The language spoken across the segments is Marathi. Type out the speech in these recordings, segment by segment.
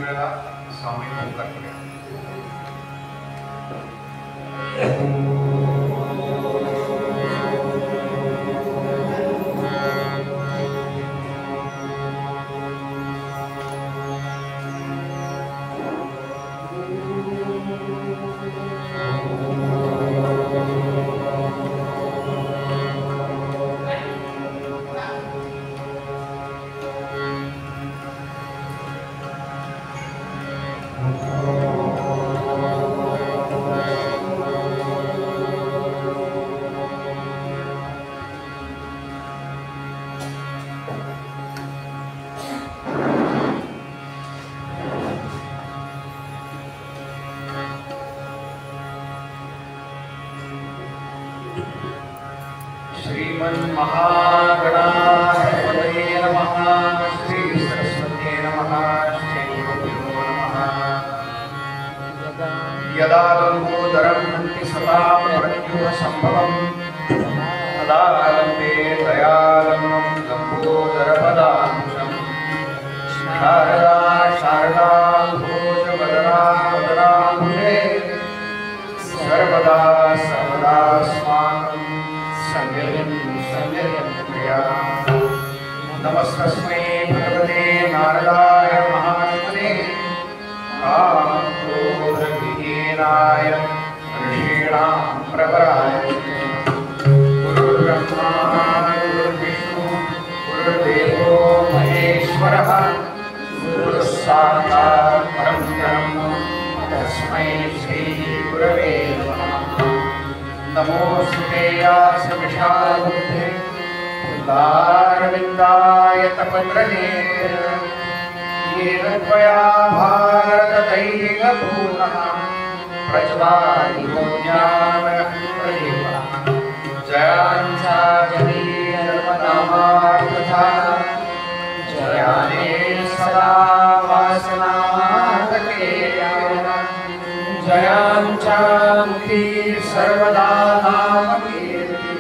वेळेला सामूहिक ओंकार करूया. श्रीमन्महागणाधिपतये नमः. श्री सरस्वत्यै नमः. श्री गुरुभ्यो नमः. यदा लम्बोदरं हन्ति सदा मृत्युसम्भवम् तदा लम्बे दयालम्बं लम्बोदरपदांशम्. शारदा शारदा भोजवदना वदनाम्बुजे सर्वदा सर्वदास्माकं संयतं प्रिया. नमस्तस्मै भगवते नारदाय महात्मने कामक्रोधविहीनाय ऋषीणां प्रवराय. गुरुर्ब्रह्मा गुरुर्विष्णु गुरुर्देवो महेश्वरः. गुरुस्साक्षात् परं ब्रह्म तस्मै श्री गुरवे नमः. नमोऽस्तुते व्यासविशालबुद्धे पुल्लारविन्दाय तपत्रनेत्र. येन त्वया भारतदैवपूर्णः प्रज्वालितो ज्ञानप्रदीपः. जयाञ्चा जनीर्मनामार्थथा जयाने सदा वासनामातके. जयांचामुखी सर्वदा नामकीर्ति.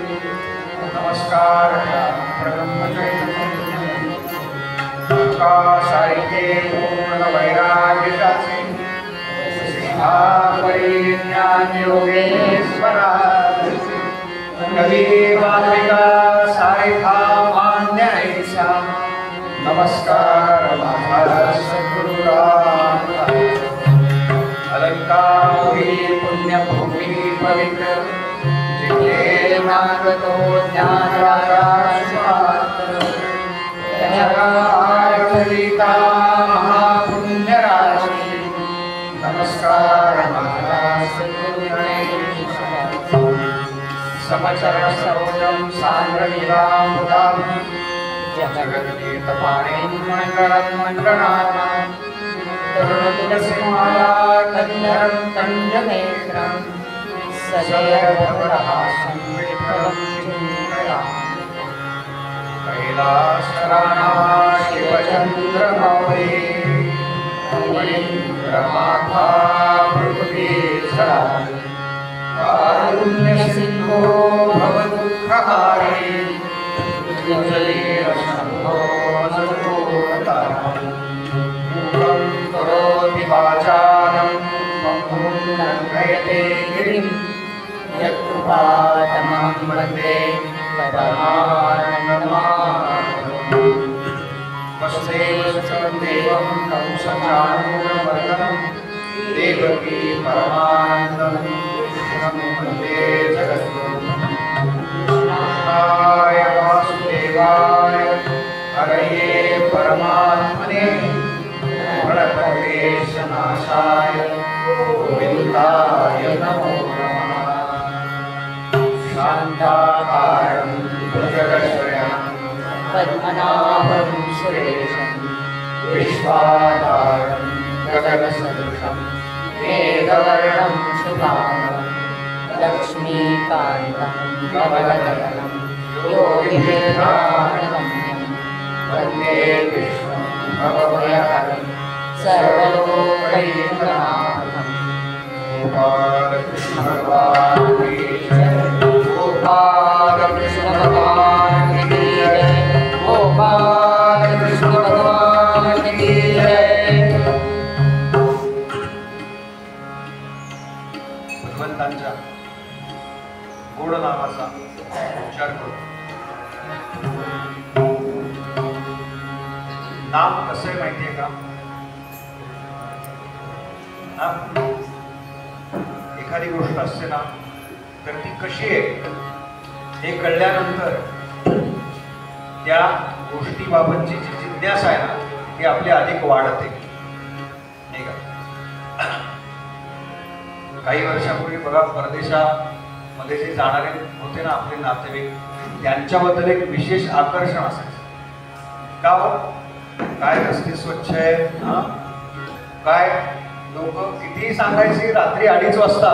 नमस्कार ब्रह्मचर्य पूर्णवैराग्यशास्त्री परिज्ञानयोगेश्वरा. कवि वाल्मिका सारिका मान्य ऐसा. नमस्कार सद्गुरुराम. अलंकारी पुण्यभूमि पवित्र जिथे नागतो ज्ञानराजा आठलिता महापुण्यराशि. नमस्कार समचरण सरोजं सान्द्रनीलाम्बुदां जगद्गीतपाणिं मण्डलं मण्डनानाम्. तरुणतुलसीमालाकन्धरं कञ्जनेत्रं सजयभवरहासं विठलं चिन्तयामि. कैलासराणा शिवचन्द्रमौळी मणीन्द्रमाथा भृगुगीधरा. कारुण्यसिन्धो भवदुःखहारी शम्भो नमोऽवतारम्. करोति वाचालं नयते गिरिं यत्कृपातमहं वन्दे परमानन्दमाधवम्. वसुदेवसुतं देवं कंसचाणूरमर्दनं देवकी परमानन्दं कृष्णं वन्दे जगद्गुरुं. कृष्णाय वासुदेवाय हरये परमात्मने प्रणतक्लेशनाशाय गोविन्दाय नमो नमः. शान्ताकारं भुजगशयनं पद्मनाभं सुरेशं विश्वाधारं गगनसदृशं मेघवर्णं शुभाङ्गं लक्ष्मीकान्तं कमलनयनं योगिवेदान्तगम्यं वन्दे विष्णुं भवभयहरं सर्वलोकैकनाथं. गोपालकृष्ण भगवान की जय. गोपालकृष्ण भगवान की जय. गोपालकृष्ण भगवान की जय. नाम कसं आहे माहिती आहे का? एखादी गोष्ट असते ना तर ती कशी आहे हे कळल्यानंतर त्या गोष्टीबाबतची जी जिज्ञासा आहे ना ती आपली अधिक वाढते, नाही का? काही वर्षापूर्वी बघा परदेशामध्ये जे जाणारे होते ना आपले नातेवाईक, त्यांच्याबद्दल एक विशेष आकर्षण असायचं. का हो? काय रस्ते स्वच्छ आहे, काय लोक कितीही सांगायचे रात्री 2:30 वाजता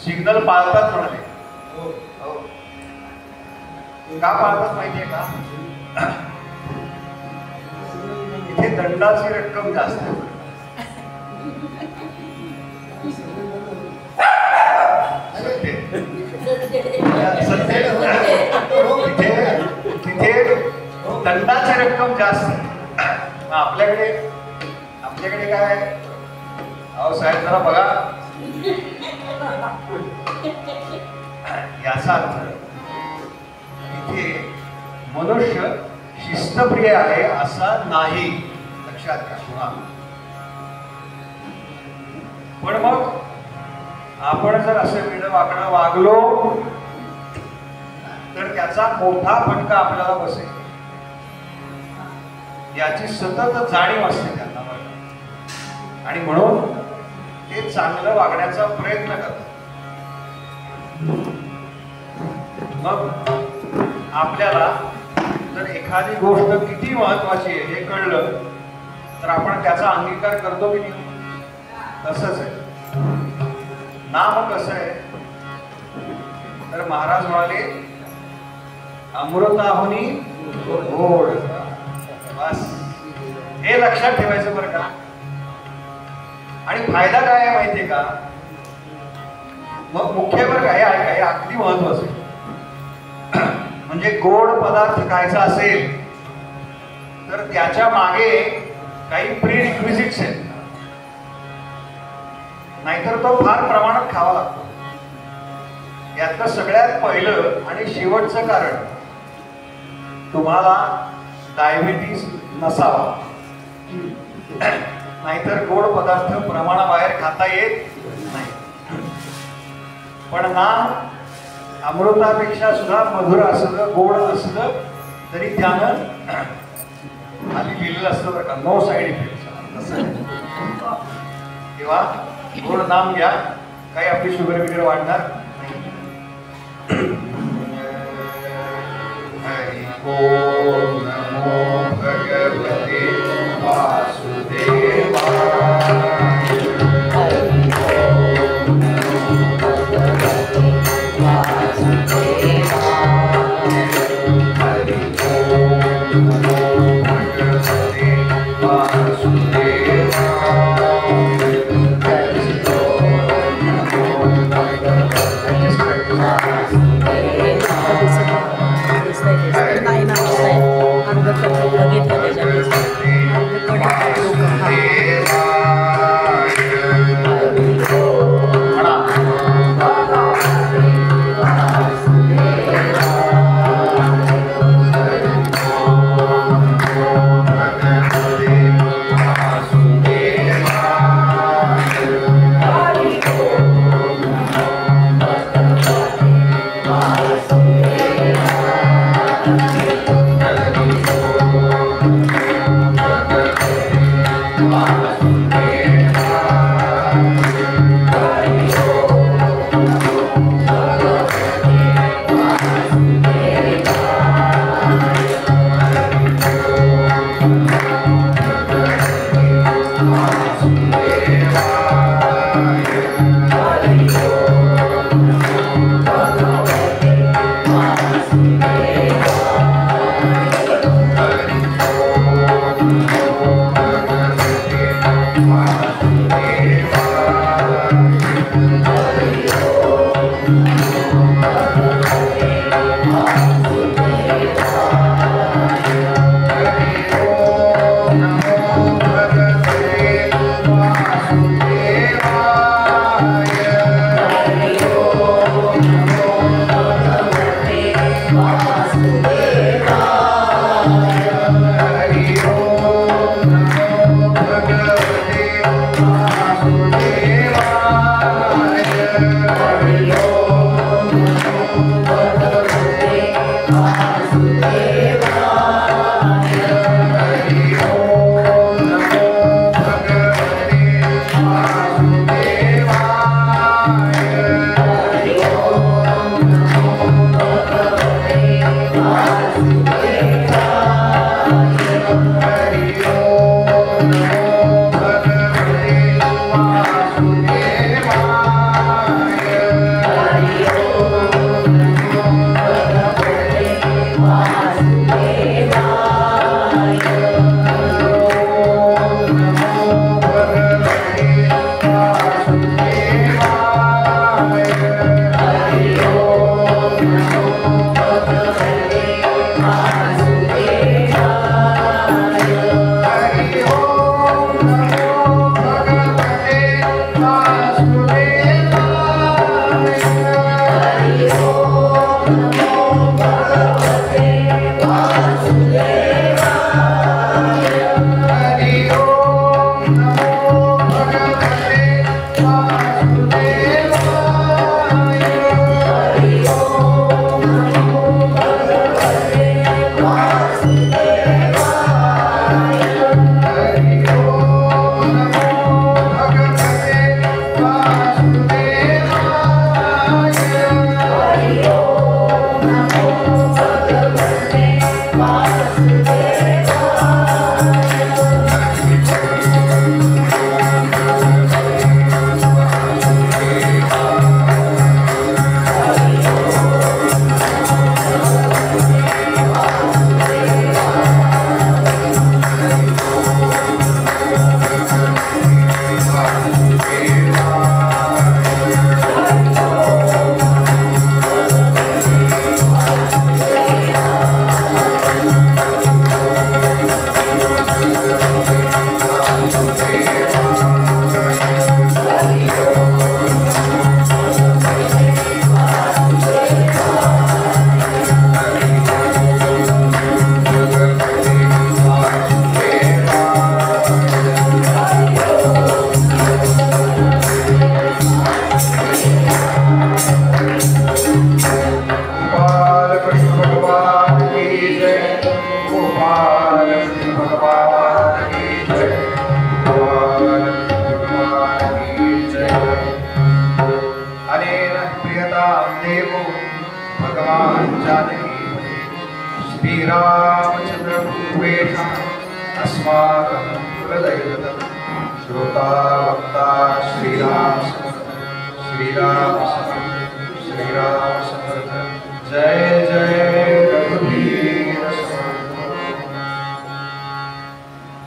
सिग्नल पाळतात म्हणाले. का पाळतात माहितीये का? इथे दंडाची रक्कम जास्त आहे. तिथे दंडाची रक्कम जास्त आहे. आपल्याकडे काय? अहो साहेब जरा बघा, याचा अर्थ इथे मनुष्य शिस्तप्रिय आहे असा नाही, लक्षात घ्या. पण मग आपण जर असं वेगळं वागणं वागलो तर त्याचा मोठा फटका आपल्याला बसेल, याची सतत जाणीव असते त्यांना. आणि म्हणून ते चांगलं वागण्याचा प्रयत्न करतात. मग आपल्याला जर एखादी गोष्ट किती महत्वाची आहे हे कळलं तर आपण त्याचा अंगीकार करतो की नाही? तसंच आहे नाम. कसं आहे तर महाराज म्हणाले अमृताहुनी गोड. बस हे लक्षात ठेवायचं बरं का. आणि फायदा काय आहे माहितीये का? मग मुख्य बरं काय आहे, हे अगदी महत्वाचं आहे. म्हणजे गोड पदार्थ खायचा असेल तर त्याच्या मागे काही प्री रिक्विजिट्स आहेत, नाहीतर तो फार प्रमाणात खावा लागतो. यातलं सगळ्यात पहिलं आणि शेवटचं कारण तुम्हाला डायबिटीस नसावा, नाहीतर गोड पदार्थ प्रमाणाबाहेर खाता येत नाही. पण नाम अमृतापेक्षा सुद्धा मधुर असलं, गोड असलं तरी त्यानं खाली लिहिलेलं असतं बरं का, नो साईड इफेक्ट. तेव्हा गोड नाम घ्या, काही आपली शुगर वगैरे वाढणार नाही. हरी ओम नमो भगवते वासुदेवाय.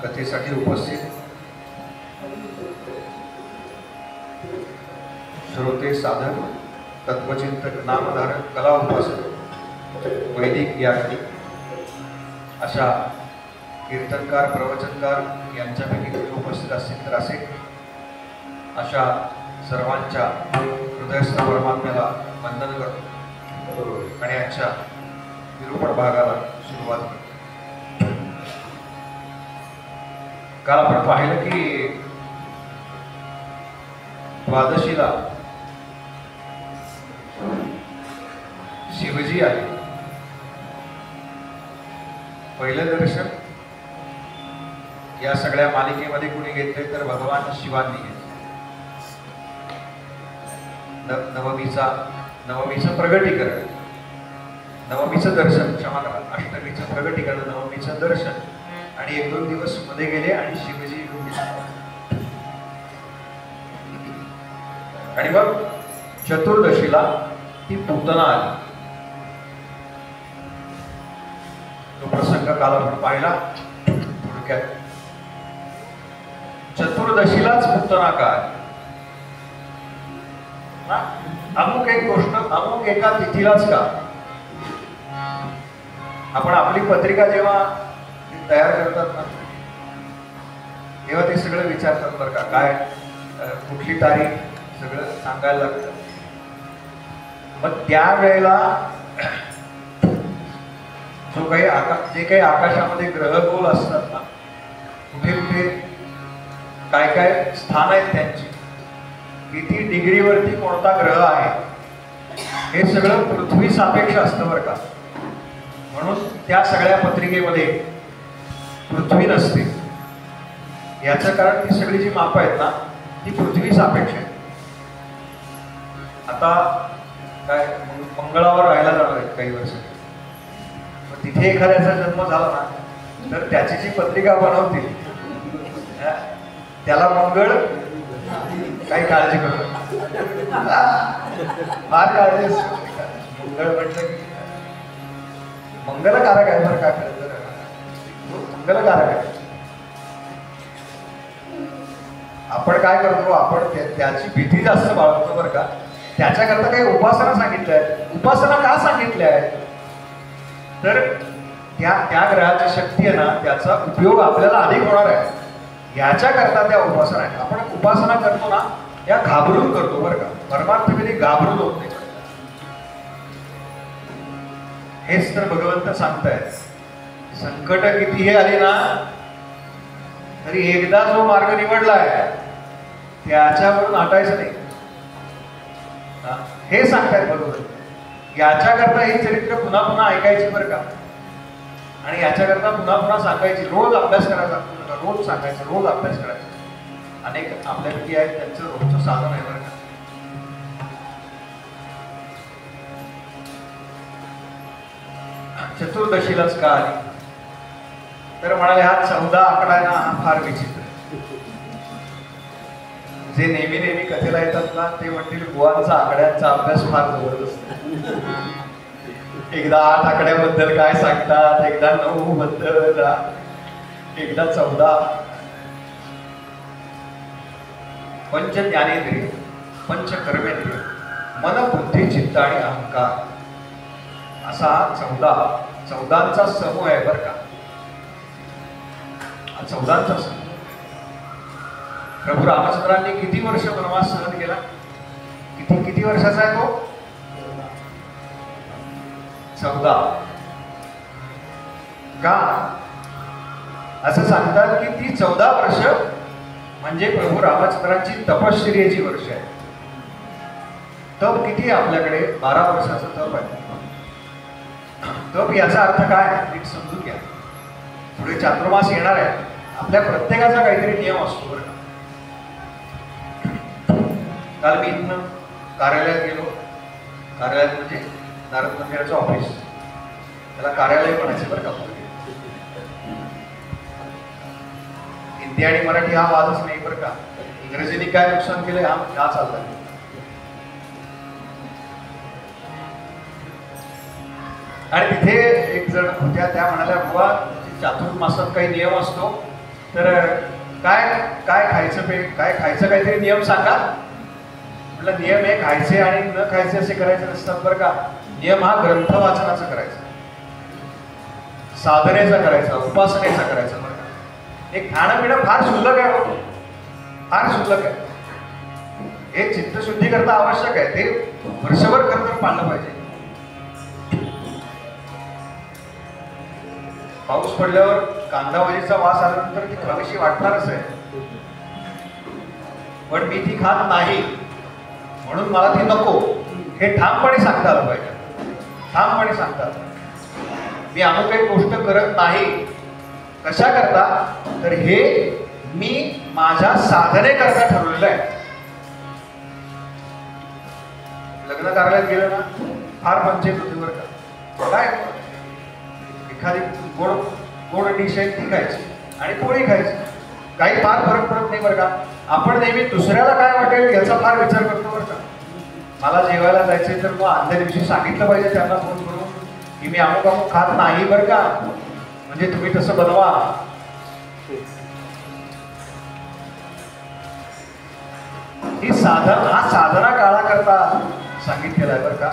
कथेसाठी उपस्थित श्रोते, साधक, तत्वचिंतक, नामधारक, कला उपासक, वैदिक याज्ञिक अशा कीर्तनकार, प्रवचनकार यांच्यापैकी कोणी उपस्थित असतील तर असे अशा सर्वांच्या हृदयस्थ परमात्म्याला वंदन करतो आणि यांच्या निरूपण भागाला सुरुवात करतो. काल आपण पाहिलं की द्वादशीला शिवजी आले. पहिलं दर्शन या सगळ्या मालिकेमध्ये कुणी घेतले तर भगवान शिवांनी घेतले. नवमीचं प्रगटीकरण, नवमीचं दर्शन, क्षमा करा, अष्टमीचं प्रगटीकरण, नवमीचं दर्शन आणि 1-2 दिवस मध्ये गेले आणि शिवजी येऊन गेले. आणि मग चतुर्दशीला ती पूतना आली. तो प्रसंग काल आपण पाहिला थोडक्यात. चतुर्दशीलाच पूतना काय, अमुक एक गोष्ट अमुक एका तिथीलाच का? आपण आपली पत्रिका जेव्हा तयार करतात ना तेव्हा ते सगळं विचारतात बरं का, काय कुठली तारीख सगळं सांगायला लागतं. मग त्यावेळेला जो काही जे काही आकाशामध्ये ग्रहगोल असतात ना, कुठे कुठे काय काय स्थान आहेत त्यांची, किती डिग्रीवरती कोणता ग्रह आहे, हे सगळं पृथ्वी सापेक्ष असतं बरं का. म्हणून त्या सगळ्या पत्रिकेमध्ये पृथ्वी नसते. याचं कारण ती सगळी जी मापं आहेत ना ती पृथ्वी सापेक्ष आहे. आता काय मंगळावर राहायला जाणार आहेत काही वर्ष, तिथे एखाद्याचा जन्म झाला ना तर त्याची जी पत्रिका बनवतील त्याला मंगळ काही काळजी करू फार काळजी असते. मंगळ म्हटलं की मंगलकारक आहे बरं का, मंगलकारक आहे. आपण काय करतो, आपण त्याची भीती जास्त बाळगतो बरं का. त्याच्याकरता काही उपासना सांगितल्या आहेत. उपासना का सांगितल्या आहेत तर त्या ग्रहाची शक्ती आहे ना त्याचा उपयोग आपल्याला अधिक होणार आहे याच्याकरता त्या उपासना आहेत. आपण उपासना करतो ना या घाबरून करतो बरं का, परमार्थ कधी घाबरून होत नाही. हेच तर भगवंत सांगतायत. संकट कितीही आली ना तरी एकदा जो मार्ग निवडलाय त्याच्यावरून हटायचं नाही, हे सांगतायत भगवंत. याच्याकरता ही चरित्र पुन्हा पुन्हा ऐकायची बरं का, आणि याच्याकरता पुन्हा पुन्हा सांगायची. रोज अभ्यास करायचा, रोज सांगायचं, रोज अभ्यास करायचा. अनेक आपल्यापैकी आहेत त्यांचं रोजचं साधन आहे बरं का. चतुर्दशीलाच का आली तर म्हणाले हा 14 आकडा आहे ना हा फार विचित्र. जे नेहमी नेहमी कथेला येतात ना ते म्हणतील बुवांचा आकड्यांचा अभ्यास फार जबरदस्त. एकदा 8 आकड्याबद्दल काय सांगतात, एकदा 9 बद्दल, एकदा 14. पंच ज्ञानेंद्रिय, पंच कर्मेंद्रिय, मन, बुद्धी, चित्त आणि अहंकार असा 14चा समूह आहे बरं का. 14चा समूह. प्रभू रामचंद्रांनी किती वर्ष वनवास सहन केला? किती वर्षाचा आहे तो? 14. का असं सांगतात की ती 14 वर्ष म्हणजे प्रभू रामचंद्रांची तपश्चर्येची वर्ष आहे. तप किती आहे आपल्याकडे? 12 वर्षाचं तप आहे. तप याचा अर्थ काय नीट समजून घ्या. पुढे चातुर्मास येणार आहे. आपल्या प्रत्येकाचा काहीतरी नियम असतो बरं का. काल मी इथनं कार्यालयात गेलो. कार्यालयात म्हणजे नारद मंदिराचं ऑफिस, त्याला कार्यालय म्हणायचं बरं का. हिंदी आणि मराठी हा वादच नाही बरं का. इंग्रजीने काय नुकसान केलंय हा चाललाय. आणि तिथे एक जण होत्या, त्या म्हणाल्या बुवा चातुर्मासात काही नियम असतो तर काय काय खायचं काय खायचं काहीतरी नियम सांगा. म्हटलं नियम हे खायचे आणि न खायचे असे करायचे नसतात बरं का. नियम हा ग्रंथ वाचनाचा करायचा, साधनेचा करायचा, उपासनेचा करायचा बरं का. एक खाणं पिणं फार शुल्लक आहे होतो, फार शुल्लक आहे. हे चित्तशुद्धी करता आवश्यक आहे. ते वर्षभर खरं पाळलं पाहिजे. पाऊस पडल्यावर कांदा भाजीचा वास आल्यानंतर ती खावीशी वाटणारच आहे, पण मी ती खात नाही म्हणून मला ती नको हे ठामपणे सांगता आलं पाहिजे. ठामपणे सांगता आलं. मी अमुक काही गोष्ट करत नाही कशा करता तर हे मी माझ्या साधने करता ठरवलेलं आहे. लग्न कार्यालयात गेलं ना फार पंचायत होती बरं का. काय एखादी गोड डिश आहे ती खायची आणि पोळी खायची, काही फार फरक पडत नाही बरं का. आपण नेहमी दुसऱ्याला काय वाटेल याचा फार विचार करतो बरं का. मला जेवायला जायचंय तर मग आदल्या दिवशी सांगितलं पाहिजे त्यांना फोन करून की मी अमुक अमुक खात नाही बरं का, म्हणजे तुम्ही तसं बनवा. ही साधना काळाकरता सांगितलेलं आहे बरं का.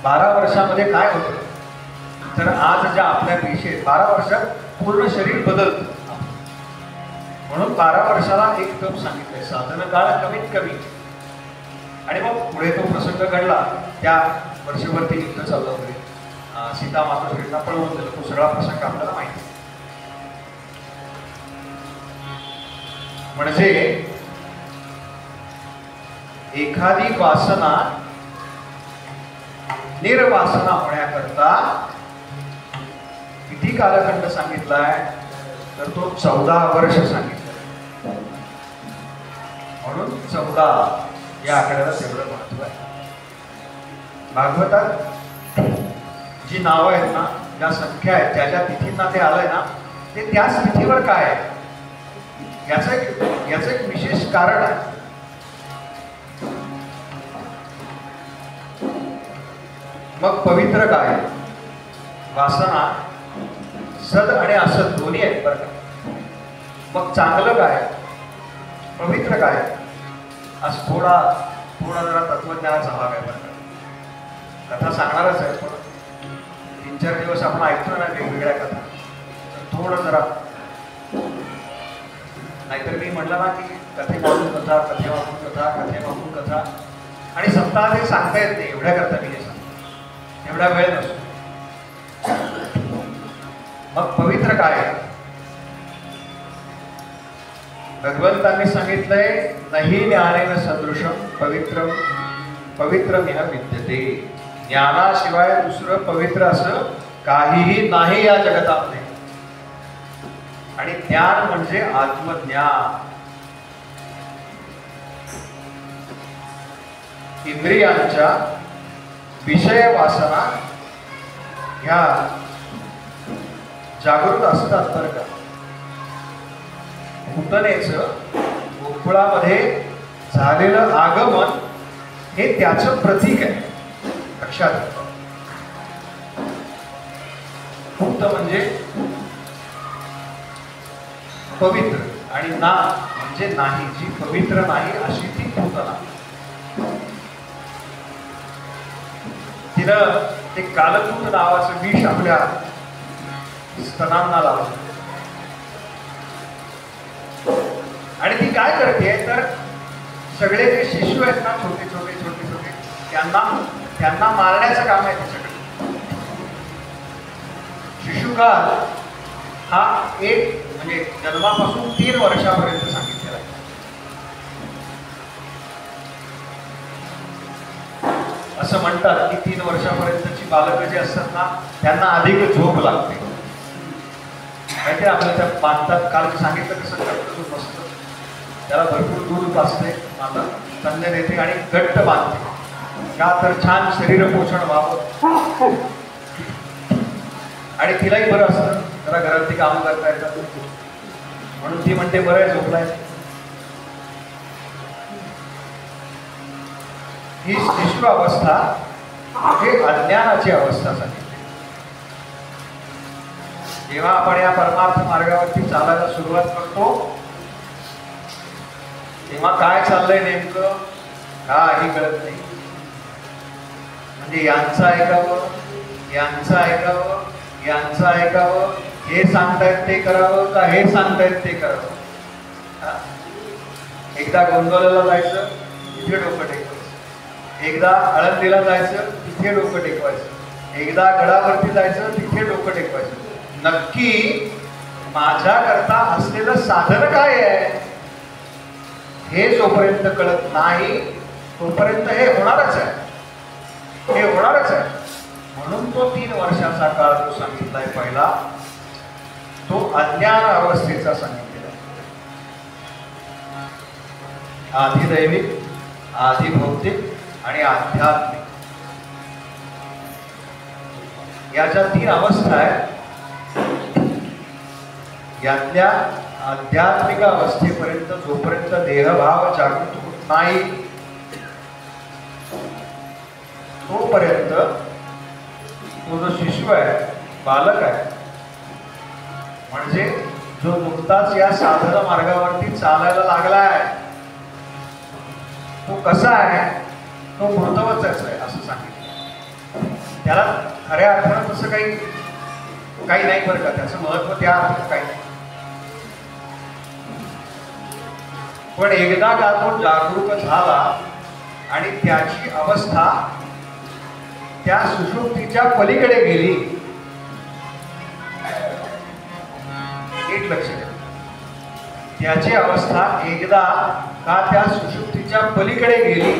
12 वर्षामध्ये काय होतं तर आज ज्या आपल्या पेशी 12 वर्षात पूर्ण शरीर बदलतं. म्हणून 12 वर्षाला एक तप सांगितलंय, साधन काळ कमीत कमी. आणि मग पुढे तो प्रसंग घडला. त्या वर्षभरती युद्ध चाललं वगैरे, सीता मातोश्रींना पळवून दिलं. तो सगळा प्रसंग आपल्याला माहिती. म्हणजे एखादी वासना निर्वासना होण्याकरता किती कालखंड सांगितलाय तर तो 14 वर्ष सांगितलं. म्हणून 14 या आकड्याला तेवढं महत्व आहे. भागवतात जी नावं आहेत ना, ज्या संख्या आहेत, ज्या ज्या तिथींना ते आलंय ना, ते त्याच तिथीवर काय आहे याचं एक विशेष कारण आहे. मग पवित्र काय? वासना सद आणि असद दोन्ही आहेत बरं का. मग चांगलं काय? पवित्र काय? आज थोडा जरा तत्वज्ञानाचा भाग आहे बरं का. कथा सांगणारच आहे, पण 3-4 दिवस आपण ऐकतो ना वेगवेगळ्या कथा, तर थोडं जरा, नाहीतर मी म्हटलं ना की कथेमागून कथा, कथेमागून कथा, कथेमागून कथा, आणि सप्ताह ते सांगता येत नाही. एवढ्या करता मी हे सांगतो, एवढा वेळ नसतो. मग पवित्र काय? भगवंतांनी सांगितलंय नहि ज्ञानेन सदृशम पवित्रमिह विद्यते. ज्ञानाशिवाय दुसरं पवित्र असं काहीही नाही या जगतामध्ये. आणि ज्ञान म्हणजे आत्मज्ञान. इंद्रियांच्या विषय वासना ह्या जागृत असतात बरं का. पूतनेचं गोकुळामध्ये झालेलं आगमन हे त्याचं प्रतीक आहे. लक्षात घ्या. पूत म्हणजे पवित्र आणि ना म्हणजे नाही. जी पवित्र नाही अशी ती पूतना. तिनं ते कालकूट नावाचं विष आपल्या स्तनांना लावलं. आणि ती काय करते तर सगळे जे शिशु आहेत ना, छोटे छोटे छोटे छोटे, त्यांना मारण्याचं काम आहे तिच्याकडे. शिशुकाल हा एक म्हणजे जन्मापासून 3 वर्षापर्यंत सांगितलेला आहे. असं म्हणतात की 3 वर्षापर्यंतची बालकं जी असतात ना, त्यांना अधिक झोप लागते. माहिती आहे आपल्याला त्या बांधतात. काल सांगितलं कसं करतो मस्त, त्याला भरपूर दूध पाजते, माता स्तन्य देते आणि घट्ट बांधते. का तर छान शरीर पोषण व्हावं आणि तिलाही बरं असतं, जरा घरातली कामं करता येतात म्हणून ती म्हणते बरं आहे झोपलाय. ही शिशु अवस्था हे अज्ञानाची अवस्था सांगितली. जेव्हा आपण या परमार्थ मार्गावरती चालायला सुरुवात करतो तेव्हा काय चाललंय नेमकं काही कळत नाही. म्हणजे यांचं ऐकावं, यांचं ऐकावं, यांचं ऐकावं, हे सांगतायत ते करावं का हे सांगतायत ते करावं. एकदा गोंदवल्याला जायचं, तिथे डोकं टेकवायचं. एकदा आळंदीला जायचं, तिथे डोकं टेकवायचं. एकदा गडावरती जायचं, तिथे डोकं टेकवायचं. नक्की माझ्याकरता असलेलं साधन काय आहे हे जोपर्यंत कळत नाही तोपर्यंत हे होणारच आहे, हे होणारच आहे. म्हणून तो 3 वर्षाचा काळ जो सांगितलाय पहिला, तो अज्ञान अवस्थेचा सांगितलेला. आधिदैविक, आधिभौतिक आणि आध्यात्मिक या ज्या 3 अवस्था आहेत, यातल्या आध्यात्मिक अवस्थेपर्यंत जोपर्यंत देहभाव जागृत होत नाही तोपर्यंत तो जो शिशु आहे, बालक आहे, म्हणजे जो नुकताच या साधना मार्गावरती चालायला लागलाय, तो कसा आहे, तो मृतवच आहे असं सांगितलं. त्याला खऱ्या अर्थानं तसं काही नाही बरं का. त्याचं महत्व त्या अर्थात काही नाही. पण एकदा का तो जागरूक झाला आणि त्याची अवस्था त्या सुषुप्तीच्या पलीकडे गेली, एक लक्ष द्या, त्याची अवस्था एकदा का त्या सुषुप्तीच्या पलीकडे गेली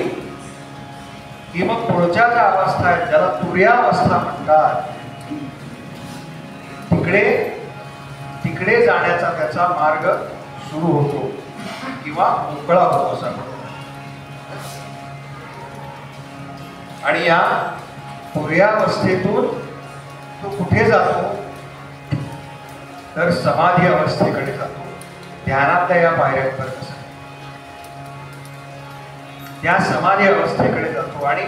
की मग पुढच्या ज्या अवस्था आहेत ज्याला तुर्यावस्था म्हणतात तिकडे तिकडे जाण्याचा त्याचा मार्ग सुरू होतो किंवा मोकळा होतो असा म्हणतो. आणि या तुर्यावस्थेतून तो कुठे जातो तर समाधी अवस्थेकडे जातो. ध्यानातल्या या पायऱ्यांवर कसं त्या समाधी अवस्थेकडे जातो आणि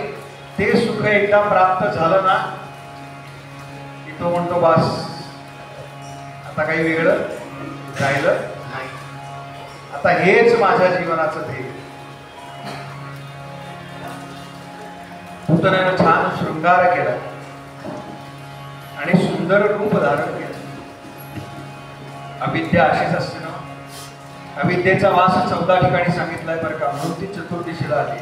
ते सुख एकदा प्राप्त झालं ना की तो म्हणतो बस आता काही वेगळं राहिलं नाही, आता हेच माझ्या जीवनाचं ध्येय. पूतनेनं छान शृंगार केला आणि सुंदर रूप धारण केलं. अविद्या अशीच असते ना. अविद्येचा वास 14 ठिकाणी सांगितलाय बरं का. म्हणून ती चतुर्दिशेला आली.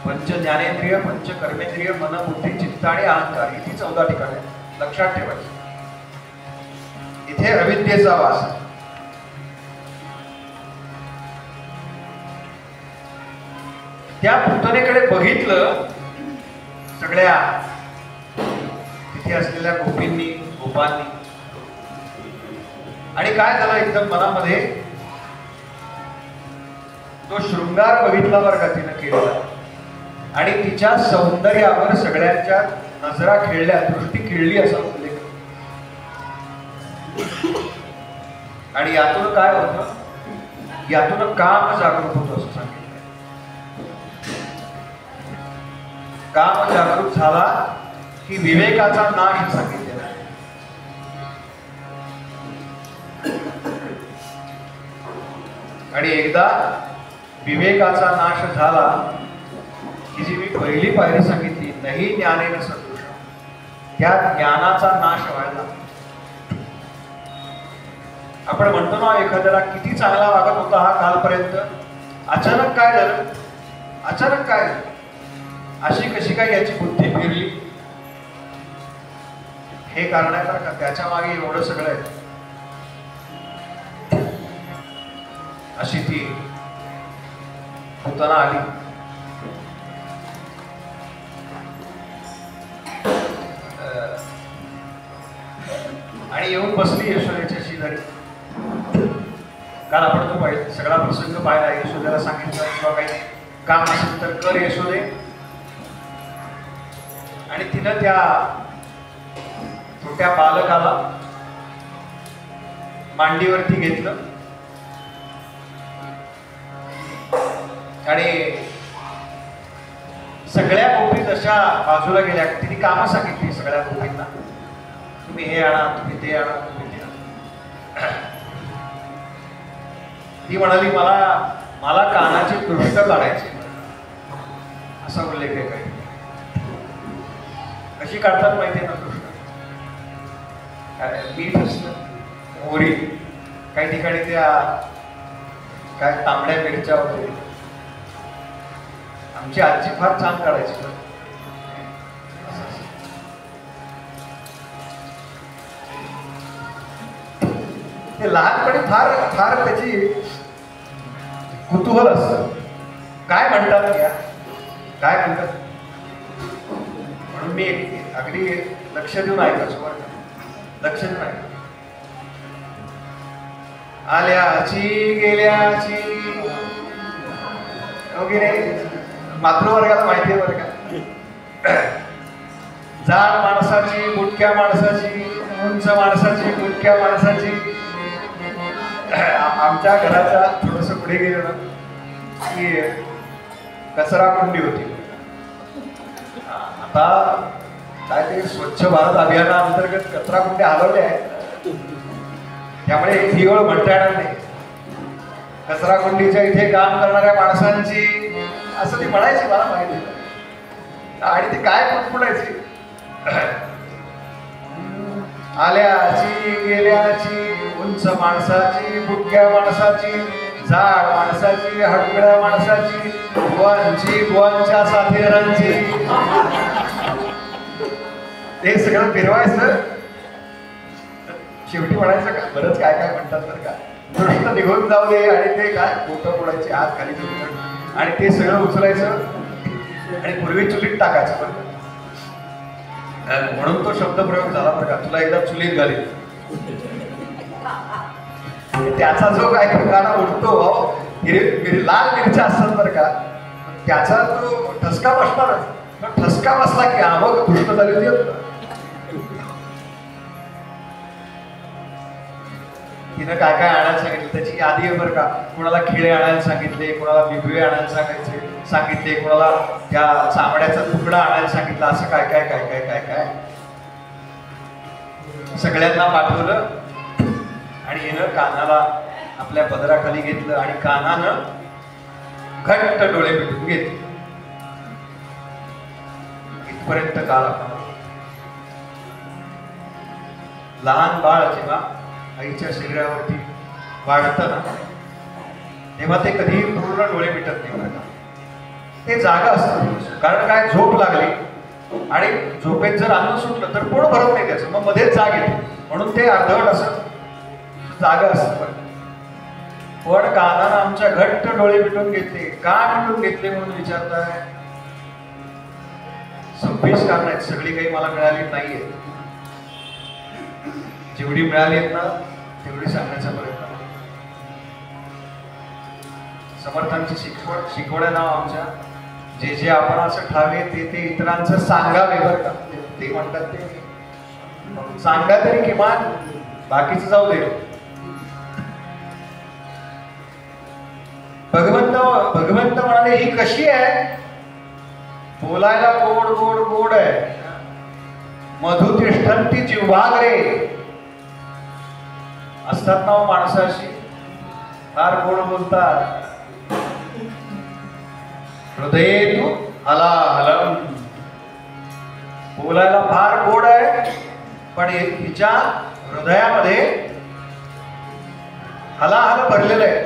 पंच ज्ञानेंद्रिय, पंच कर्मेंद्रिय, मन, बुद्धी, चित्त आणि अहंकार इथे 14 ठिकाणी लक्षात ठेवायचं. इथे अविद्येचा वास आहे. त्या पूतनेकडे बघितलं सगळ्या तिथे असलेल्या गोपींनी, गोपांनी, आणि काय झालं एकदम मनामध्ये तो शृंगार बघितला बरं का तिनं केलेला. आणि तिच्या सौंदर्यावर सगळ्यांच्या नजरा खेळल्या, दृष्टी खेळली असा उल्लेख. आणि यातून काय होतं, यातून काम जागृत होतं असं सांगितलं. काम जागृत झाला की विवेकाचा नाश सांगितलेला. आणि एकदा विवेकाचा नाश झाला की जी मी पहिली पायरी सांगितली, नाही ज्ञानेन सदृश, त्या ज्ञानाचा नाश व्हायला. आपण म्हणतो ना एखाद्याला किती चांगला वागत होता हा कालपर्यंत, अचानक काय झालं, अचानक काय झालं, अशी कशी काय याची बुद्धी फिरली. हे कारण आहे बरं का, त्याच्या मागे एवढं सगळं आहे. अशी ती पूतना आली. आणि येऊन बसली यशोदेच्या शेजारी. काल आपण तो सगळा प्रसंग पाहिला. यशोदेला सांगितलं किंवा काही काम असेल तर कर यशोदे. आणि तिनं त्या छोट्या बालकाला मांडीवरती घेतलं आणि सगळ्या गोपी जशा बाजूला गेल्या, तिने कामं सांगितली सगळ्या गोपींना, तुम्ही हे आणा, तुम्ही ते आणा, तुम्ही ते आणा. ती म्हणाली मला कानाची दृष्ट काढायची, असा उल्लेख आहे. काही कशी काढतात माहिती आहे ना दृष्ट, मीठ असतं, मोहरी, काही ठिकाणी त्या काय तांबड्या मिरच्या वगैरे. आमची आजी फार छान काढायची. ते लहानपणी फार फार त्याची कुतूहल असतं. काय म्हणतात या, काय म्हणतात, म्हणून मी अगदी लक्ष देऊन ऐकायचो बरं का, लक्ष देऊन ऐकायचो. आल्याची गेल्याची वगैरे मातृवर्गाला माहिती आहे बरं का. जाड माणसाची, बुटक्या माणसाची, उंच माणसाची, बुटक्या माणसाची. आमच्या घराच्या थोडस पुढे गेलं ना की कचरा कुंडी होती. आता काय ते स्वच्छ भारत अभियानाअंतर्गत कचरा कुंडी हलवल्या आहेत, त्यामुळे ही ओळ म्हणता येणार नाही. कचरा कुंडीच्या इथे काम करणाऱ्या माणसांची असं ती म्हणायची, मला माहिती. आणि ती काय पुटपुटायची, आल्याची गेल्याची, उंच माणसाची, बुटक्या माणसाची, जाड माणसाची, हडगड्या माणसाची, बुवांची, बुवांच्या साथीदारांची. ते सगळं फिरवायचं. शेवटी म्हणायचं का बरंच काय काय म्हणतात बरं का, दृष्ट निघून जाऊ दे. आणि ते काय बोटं मोडायचे, हात खाली आणि ते सगळं उचलायचं आणि पूर्वी चुलीत टाकायचं. बरं म्हणून तो शब्दप्रयोग झाला बरं का, तुला एकदा चुलीत घालील. त्याचा जो काय ठिकाणा उठतो लाल मिरच्या असतात बरं का, त्याचा तो ठसका बसणारच. ठसका बसला की मग पुष्ट झाली होती. तिनं काय काय आणायला सांगितलं त्याची यादी आहे बरं का. कुणाला खिळे आणायला सांगितले, कुणाला बिबवे आणायला सांगितले, कुणाला त्या चामड्याचा तुकडा आणायला सांगितलं. असं काय काय काय काय काय काय सगळ्यांना पाठवलं. आणि हिनं कानाला आपल्या पदराखाली घेतलं आणि कानानं घट्ट डोळे मिटून घेतले. इथपर्यंत काल आपण लहान बाळ जेव्हा आईच्या शरीरावरती वाढतं ना, तेव्हा ते कधी पूर्ण डोळे मिटत नाही. ते जागा असतं. कारण काय, झोप लागली आणि झोपेत जर अन्न सुटलं तर पोट भरत नाही त्याचं, मग मध्येच जाग येते. म्हणून ते अर्धवट असं जागा असतं. पण कानानं आमच्या घट्ट डोळे मिटून घेतले. का मिटून घेतले म्हणून विचारताय? 26 कारण आहेत. सगळी काही मला मिळाली नाहीये. जेवढी मिळाली आहेत ना तेवढी सांगण्याचा प्रयत्न. समर्थांची शिकवण नाव आमच्या जे जे आपण असं ठावे ते इतरांचं सांगावे बरं का. ते म्हणतात ते सांगा तरी किमान, बाकीचं जाऊ दे. भगवंत म्हणाले ही कशी आहे? बोलायला गोड गोड गोड आहे. मधु तिष्ठन्ति जिव्हाग्रे. असतात ना माणसाशी फार गोड बोलतात. हृदयेतु हलाहलम. बोलायला फार गोड आहे, पण तिच्या हृदयामध्ये हलाहल भरलेलं आहे.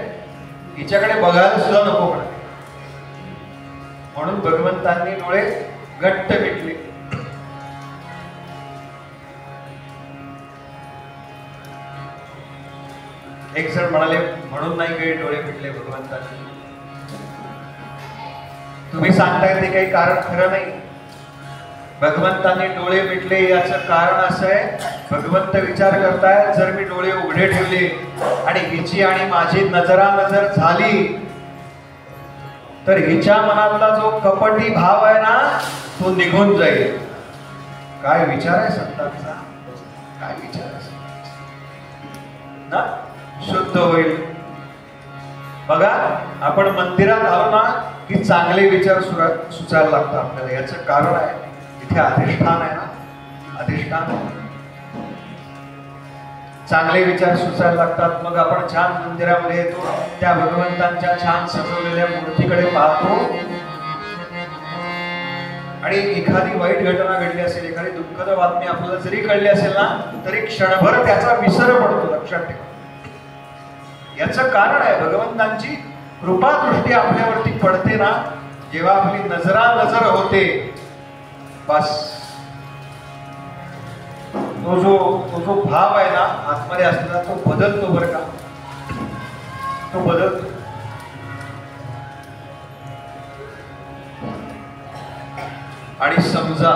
हिच्याकडे बघायला सुद्धा नको म्हणा. म्हणून भगवंतांनी डोळे घट्ट मिटले. एक जण म्हणाले म्हणून नाही काही डोळे मिटले भगवंतांनी. तुम्ही सांगताय ते काही कारण खरं नाही. भगवंतांनी डोळे मिटले याचं कारण असं आहे, भगवंत विचार करतायत जर मी डोळे उघडे ठेवले आणि हिची आणि माझी नजरानजर झाली तर हिच्या मनातला जो कपटी भाव आहे ना तो निघून जाईल. काय विचार आहे संतांचा, काय विचार आहे ना, शुद्ध होईल. बघा आपण मंदिरात आलो ना की चांगले विचार सुचायला लागतात आपल्याला. याचं कारण आहे इथे अधिष्ठान आहे ना, अधिष्ठान. चांगले विचार सुचायला लागतात. मग आपण छान मंदिरामध्ये येतो, त्या भगवंतांच्या छान सजवलेल्या मूर्तीकडे पाहतो आणि एखादी वाईट घटना घडली असेल, एखादी दुःखद बातमी आपल्याला जरी कळली असेल ना तरी क्षणभर त्याचा विसर पडतो. लक्षात ठेवा. याचं कारण आहे भगवंतांची कृपा दृष्टी आपल्यावरती पडते ना, जेव्हा आपली नजरानजर होते बस तो जो भाव आहे ना आतमध्ये असलेला तो बदलतो बरं का, तो बदलतो. आणि समजा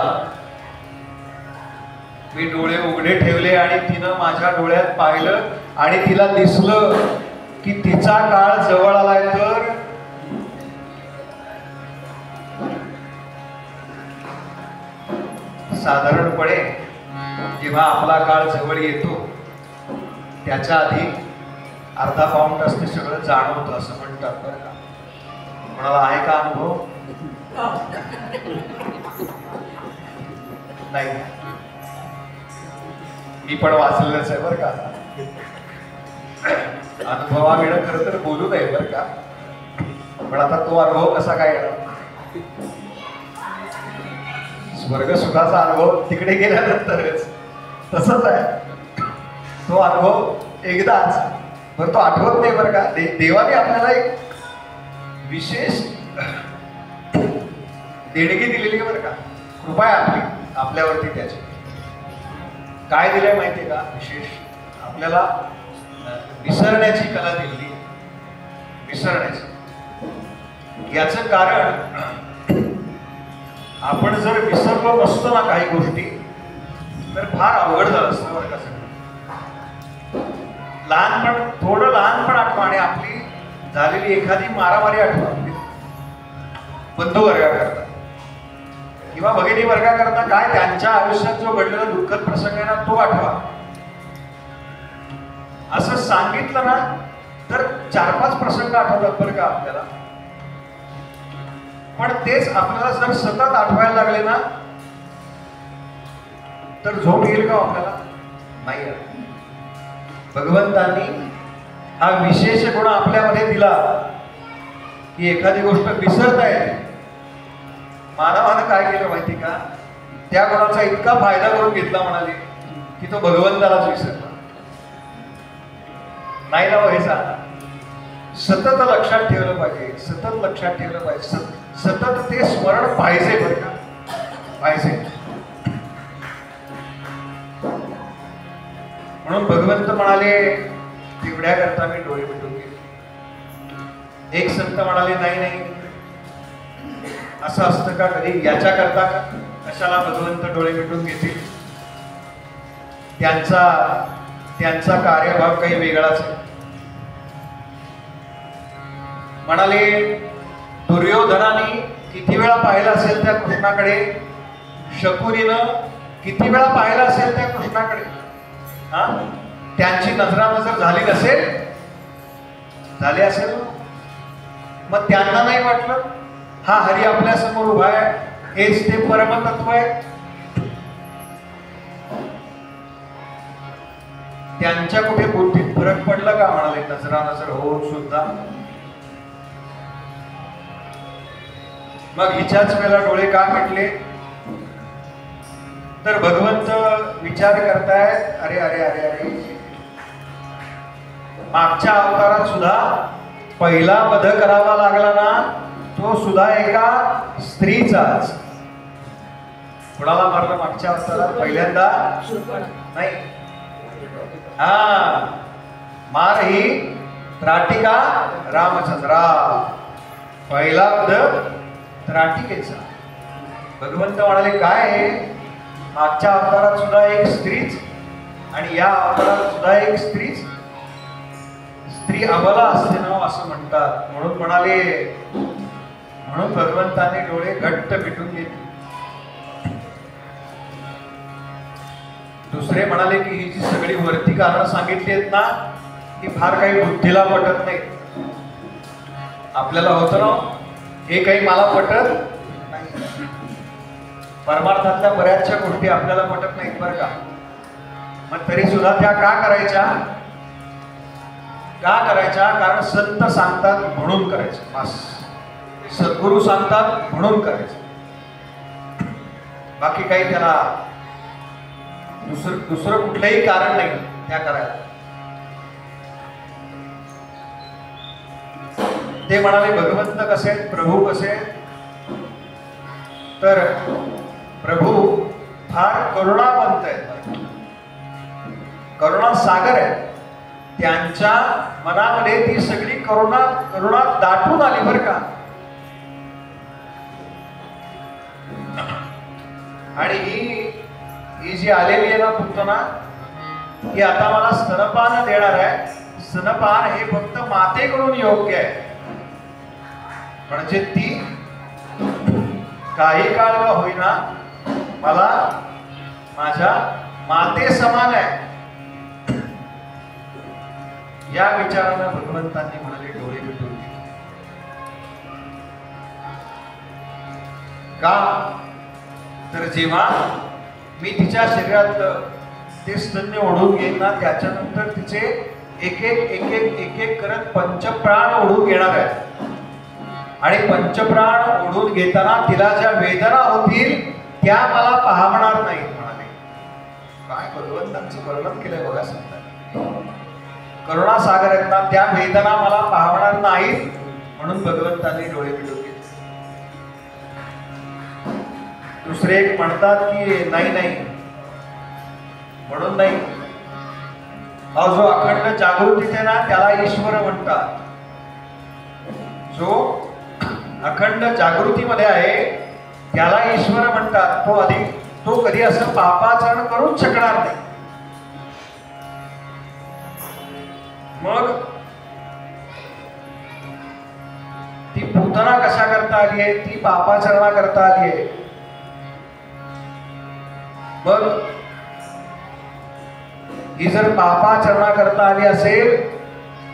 मी डोळे उघडे ठेवले आणि तिनं माझ्या डोळ्यात पाहिलं आणि तिला दिसलं की तिचा काळ जवळ आलाय, तर साधारणपणे जेव्हा आपला काळ जवळ येतो त्याच्या आधी अर्धा पाऊण तास ते सगळं जाणवतं असं म्हणतात बरं का. कोणाला आहे का अनुभव? नाही, मी पण वाचलेलंच आहे बरं का. अनुभवाविणं खरं तर बोलू नये बरं का, पण आता तो अनुभव कसा काय येणार? स्वर्ग सुखाचा अनुभव तिकडे गेल्यानंतरच तसंच आहे. तो अनुभव एकदाच, पण तो आठवत नाही बरं का. देवाने आपल्याला एक विशेष देणगी दिलेली आहे बरं का. कृपा आहे आपली आपल्यावरती. त्याची काय दिलंय माहितीये का? विशेष आपल्याला विसरण्याची कला दिली. विसरण्याची याचं कारण आपण जर विसरलो नसतो ना काही गोष्टी तर फार अवघड झालं असतं वर्गासाठी. लहानपण, थोडं लहानपण आठवा आणि आपली झालेली एखादी मारामारी आठवा. बंधू वर्गा करता किंवा भगिनी वर्गा करता काय त्यांच्या आयुष्यात जो घडलेला दुःखद प्रसंग आहे ना तो आठवा. असं सांगितलं ना तर 4-5 प्रसंग आठवतात बरं का आपल्याला. पण तेच आपल्याला जर सतत आठवायला लागले ना तर झोप येईल का आपल्याला? नाही. भगवंतांनी हा विशेष गुण आपल्यामध्ये दिला की एखादी गोष्ट विसरता येते. मानवानं काय केलं माहिती का? त्या गुणाचा इतका फायदा करून घेतला म्हणाले की तो भगवंतालाच विसरला. नाही ना व्हायचा. सतत लक्षात ठेवलं पाहिजे, सतत लक्षात ठेवलं पाहिजे, सतत ते स्मरण पाहिजे बरं का, पाहिजे. म्हणून भगवंत म्हणाले तेवढ्या करता मी डोळे मिटून गेले. एक संत म्हणाले नाही नाही असं असतं का कधी? याच्या करता कशाला भगवंत डोळे मिटून घेतील? त्यांचा कार्यभाग काही वेगळाच आहे. म्हणाले दुर्योधनाने किती वेळा पाहिलं असेल त्या कृष्णाकडे, शकुनीनं किती वेळा पाहिलं असेल त्या कृष्णाकडे. हा, त्यांची नजरानजर झाली नसेल, झाली असेल, मग त्यांना नाही वाटलं हा हरी आपल्या समोर उभा आहे, हेच ते परमतत्व आहे. त्यांच्या कुठे बुद्धीत फरक पडला का? म्हणाले नजरानजर होऊन सुद्धा. मग हिच्याच वेळेला डोळे का मिटले? तर भगवंत विचार करतायत अरे अरे अरे अरे मागच्या अवतारात सुद्धा पहिला वध करावा लागला ना तो सुद्धा एका स्त्रीचाच. कोणाला मारलं मागच्या अवतारात? पहिल्यांदा नाही, हा मार ही त्राटिका रामचंद्रा. पहिला वध त्राटिकेचा. भगवंत म्हणाले काय आहे, मागच्या अवतारात सुद्धा एक स्त्रीच आणि या अवतारात सुद्धा एक स्त्रीच. स्त्री अबला असते ना असं म्हणतात. म्हणून म्हणाले, म्हणून भगवंताने डोळे घट्ट मिटून घेतले. दुसरे म्हणाले की ही जी सगळी वरती कारण सांगितली आहेत ना ही फार काही बुद्धीला पटत नाही. आपल्याला होतं ना हे काही मला पटत नाही. परमार्थातल्या बऱ्याचशा गोष्टी आपल्याला पटत नाहीत बरं का. मग तरी सुद्धा त्या का करायच्या? का करायच्या? कारण संत सांगतात म्हणून करायचं. बस, सद्गुरू सांगतात म्हणून करायचं. बाकी काही त्याला दुसरं कुठलंही कारण नाही त्या करायला. ते म्हणाले भगवंत कसे आहेत, प्रभू कसे आहेत? तर प्रभू फार करुणावंत आहेत, करुणा सागर आहे. त्यांच्या मनामध्ये ती सगळी करुणा दाटून आली बरं का. आणि ही जी आलेली आहे ना पुतना, ही आता मला स्तनपान देणार आहे. स्तनपान हे फक्त मातेकडून योग्य आहे. म्हणजे ती काही काळ का होईना मला माझ्या माते समान आहे. या विचारानं भगवंतांनी म्हणाले डोळे मिटून घेतले. का? तर जेव्हा मी तिच्या शरीरात ते स्तन्य ओढून घेईन ना त्याच्यानंतर तिचे एक एक एक एक एक एक करत पंचप्राण ओढून घेणार आहे. आणि पंचप्राण ओढून घेताना तिला ज्या वेदना होतील त्या मला पाहणार नाहीत. म्हणाले काय भगवंतांचं वर्णन केलंय बघा. सांगतात करुणा सागर आहेत ना त्या वेदना मला पाहणार नाहीत. म्हणून भगवंतांनी डोळे मिटून घेतले. दुसरे एक म्हणतात की नाही नाही म्हणून नाही. जो अखंड जागृतीत आहे ना त्याला ईश्वर म्हणतात. जो अखंड जागृतीमध्ये आहे त्याला ईश्वर म्हणतात. तो तो कधी असं पापाचरण करूच शकणार नाही. मग ती पूतना कशा करता आली आहे? ती पापाचरणा करता आली आहे. मग ही जर पापाचरणा करता आली असेल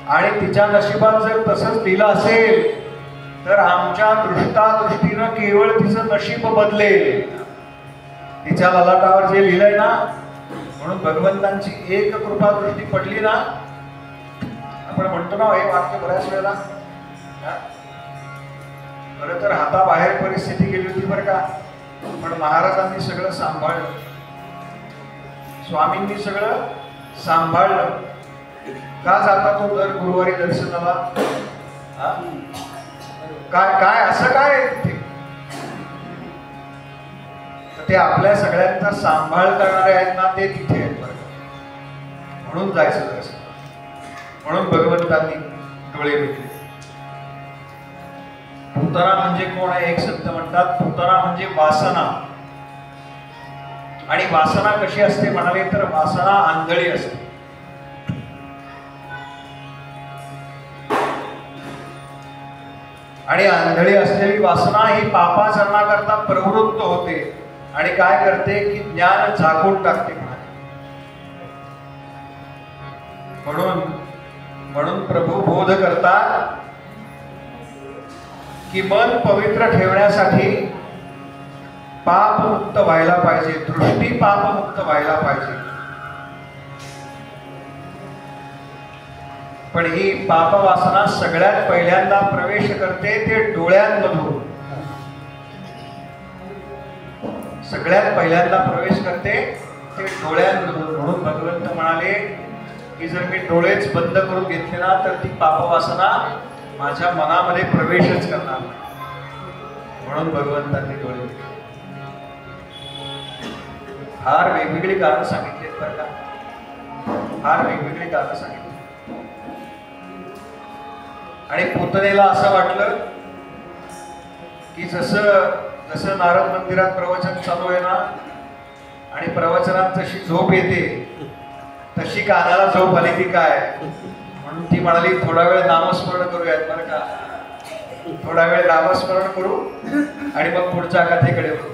आणि तिच्या नशिबात जर तसंच लिहिलं असेल तर आमच्या दृष्टीनं केवळ तिचं नशीब बदलेल. तिच्या ललाटावर जे लिहिलंय ना, म्हणून भगवंतांची एक कृपा दृष्टी पडली ना, आपण म्हणतो ना हे वाक्य बऱ्याच वेळेला, खरं तर हाताबाहेर परिस्थिती गेली होती बरं का, पण महाराजांनी सगळं सांभाळलं, स्वामींनी सगळं सांभाळलं. का जाता तो दर गुरुवारी दर्शनाला? काय काय असं काय तिथे? ते आपल्या सगळ्यांचा सांभाळ करणारे आहेत ना, ते तिथे आहेत बरं, म्हणून जायचं दर्शन. म्हणून भगवंतांनी डोळे भेटले. पूतना म्हणजे कोण आहे? एक शब्द म्हणतात पूतना म्हणजे वासना. आणि वासना कशी असते म्हणाले तर वासना आंधळी असते. आणि आंधळी असलेली वासना ही पापाचरणा करता प्रवृत्त होते आणि काय करते की ज्ञान झाकून टाकते. म्हणून प्रभू बोध करतात की मन पवित्र ठेवण्यासाठी पापमुक्त व्हायला पाहिजे, दृष्टी पापमुक्त व्हायला पाहिजे. पण ही पापवासना सगळ्यात पहिल्यांदा प्रवेश करते ते डोळ्यांमधून. सगळ्यात पहिल्यांदा प्रवेश करते ते डोळ्यांमधून. म्हणून भगवंत म्हणाले की जर मी डोळेच बंद करून घेतले ना तर ती पापवासना माझ्या मनामध्ये प्रवेशच करणार नाही. म्हणून भगवंतांनी डोळे फार वेगवेगळी कारण सांगितलीत बरं का, फार वेगवेगळी कारण सांगितली. आणि पूतनेला असं वाटलं की जसं नारद मंदिरात प्रवचन चालू आहे ना आणि प्रवचनात जशी झोप येते तशी कानाला झोप आली की काय, म्हणून ती म्हणाली थोडा वेळ नामस्मरण करूयात बरं का, थोडा वेळ नामस्मरण करू आणि मग पुढच्या कथेकडे वळू.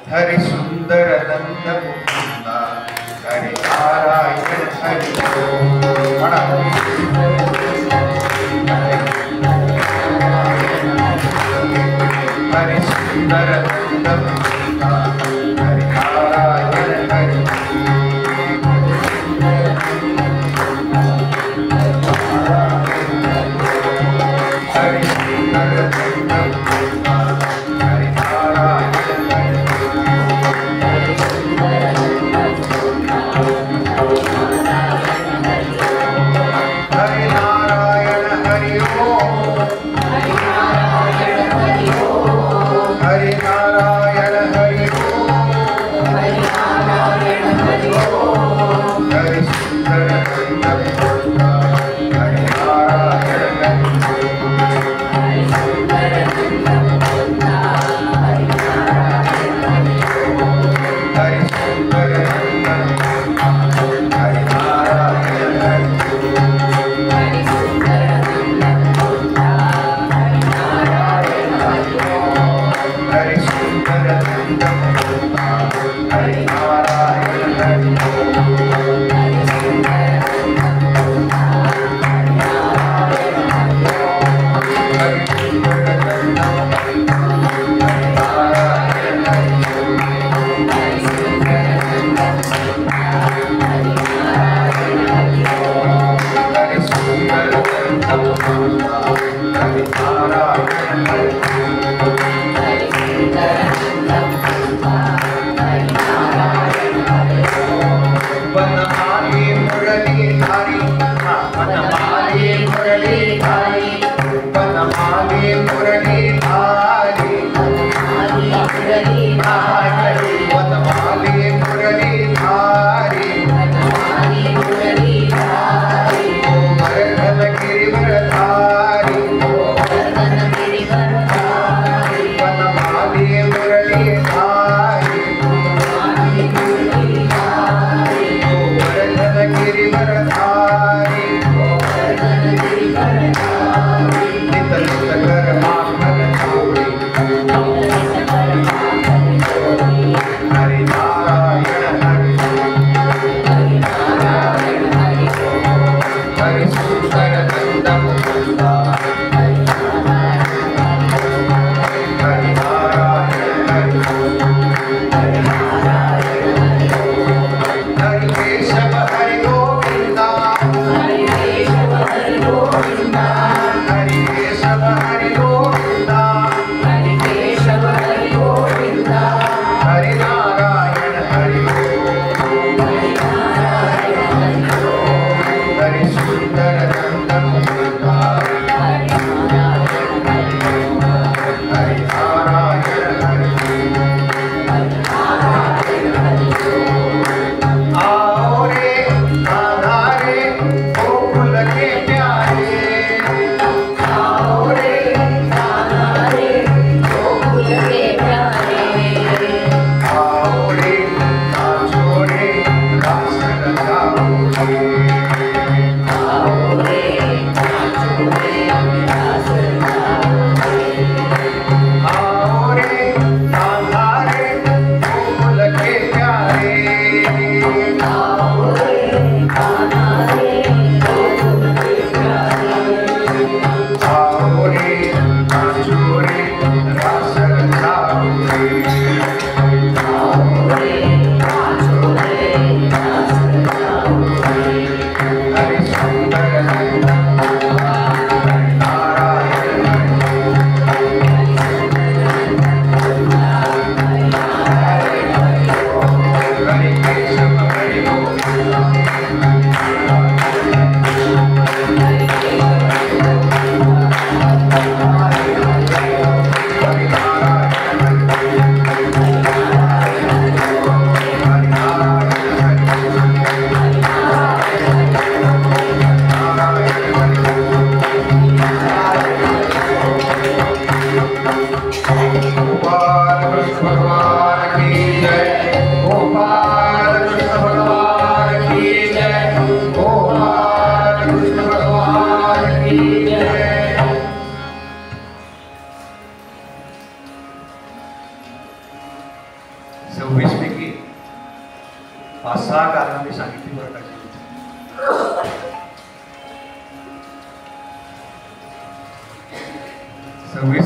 हरी सुंदर नंद मुकुंदा हरी नारायण हरी म्हणा. हरी सुंदर नंद मुकुंदा हरी नारायण हरी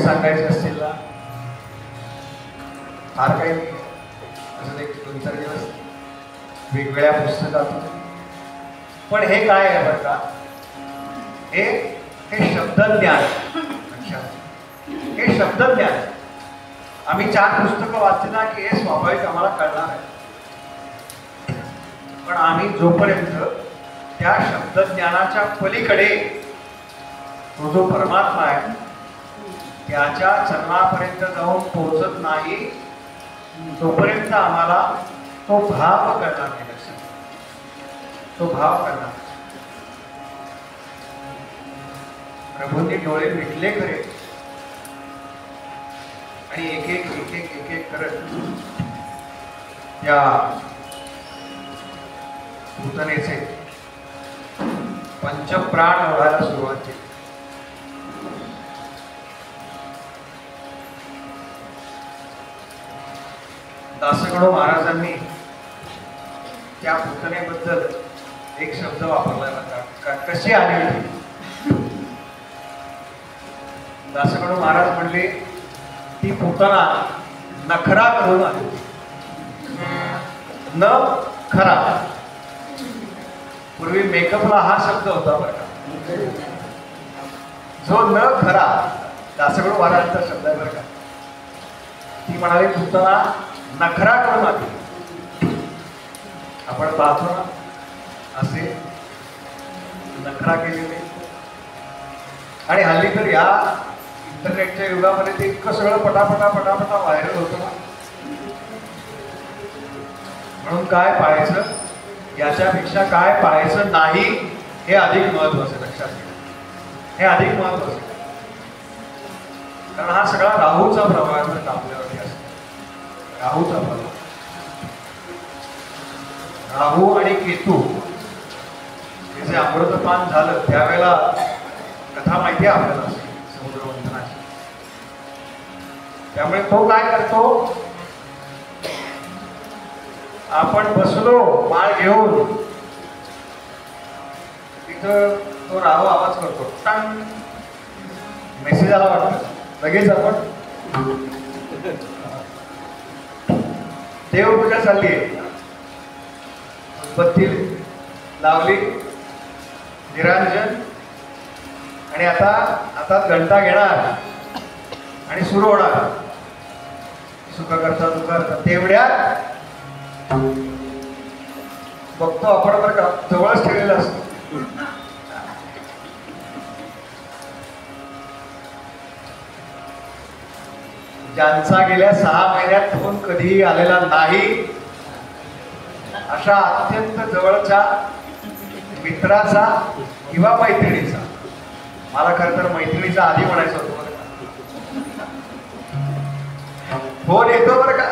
सांगायचे असतील ना फार काही असं एक 2-4 दिवस वेगवेगळ्या पुस्तकातून. पण हे काय आहे बरं का, हे शब्दज्ञान. हे शब्दज्ञान आम्ही 4 पुस्तकं वाचली ना की हे स्वाभाविक आम्हाला कळणार आहे. पण आम्ही जोपर्यंत त्या शब्दज्ञानाच्या पलीकडे तो जो परमात्मा आहे त्याच्या चरणापर्यंत जाऊन पोहोचत नाही तोपर्यंत आम्हाला तो भाव करणार नाही. तो भाव करणार. प्रभूंनी डोळे मिटले खरे आणि एक एक करत त्या पूतनेचे पंचप्राण ओढायला सुरुवात केली. दासगणू महाराजांनी त्या पूतनेबद्दल एक शब्द वापरला होता, कशी आली होती. दासगणू महाराज म्हणले ती पूतना नखरा करून आली. न खरा, पूर्वी मेकअपला हा शब्द होता बरं का, जो न खरा दासगणू महाराजांचा शब्द आहे बरं का. ती म्हणाली पूतना नखरा करून आली. आपण पाहतो ना असे नखरा केलेले. आणि हल्ली तर या इंटरनेटच्या युगामध्ये ते इतकं सगळं पटापटा व्हायरल होतं ना. म्हणून काय पाहायचं, याच्यापेक्षा काय पाहायचं नाही हे अधिक महत्वाचं. लक्षात घ्या, हे अधिक महत्वाचं. कारण हा सगळा राहूचा प्रभाव आपल्यावरती असतो. राहूचा प्रभाव, राहू आणि केतू हे जे अमृतपान झालं त्यावेळेला कथा माहिती आहे आपल्याला समुद्र मंथनाची. त्यामुळे तो काय करतो, आपण बसलो माळ घेऊन तिथं तो राहू आवाज करतो, टांग, मेसेज आला वाटतं, लगेच आपण देवपूजा चालली आहे, बत्ती लावली, निरांजन, आणि आता घंटा घेणार आणि सुरू होणार. सुख करता दुःख करता तेवढ्यात बघतो आपण बरं का जवळच ठेवलेलं असतो. ज्यांचा गेल्या 6 महिन्यात फोन कधीही आलेला नाही अशा अत्यंत जवळच्या मित्राचा किंवा मैत्रिणीचा, मला खरं तर मैत्रिणीचा आधी म्हणायचं होतं बरं का, फोन येतो बरं का.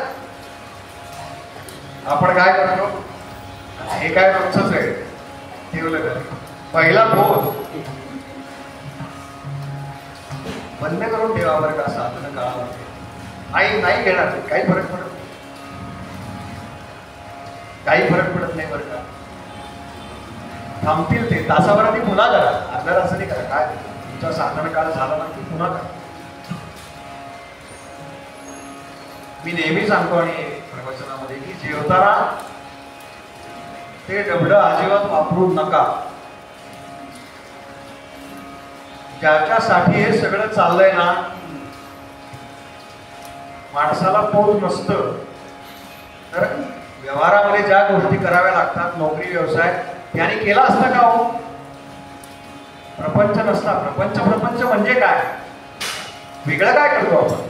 आपण काय करतो, हे काय रोजच आहे, ठेवलं घरी. पहिला फोन बंद करून ठेवा बरं का, साधन काळामध्ये आई नाही घेणार, काही फरक पडत नाही, काही फरक पडत नाही बरं का. थांबतील ते तासाभरात, पुन्हा करा, अर्ध्या तासाने करा, काय तुमचा साधन काळ झाला ना की पुन्हा करा. मी नेहमी सांगतो आणि प्रवचनामध्ये की जेवताना ते डबडं अजिबात वापरू नका. ज्याच्यासाठी हे सगळं चाललंय ना, माणसाला पोट नसतं तर व्यवहारामध्ये ज्या गोष्टी कराव्या लागतात, नोकरी व्यवसाय, त्याने केला असता का हो? प्रपंच नसता. प्रपंच प्रपंच म्हणजे काय, वेगळं काय करतो आपण.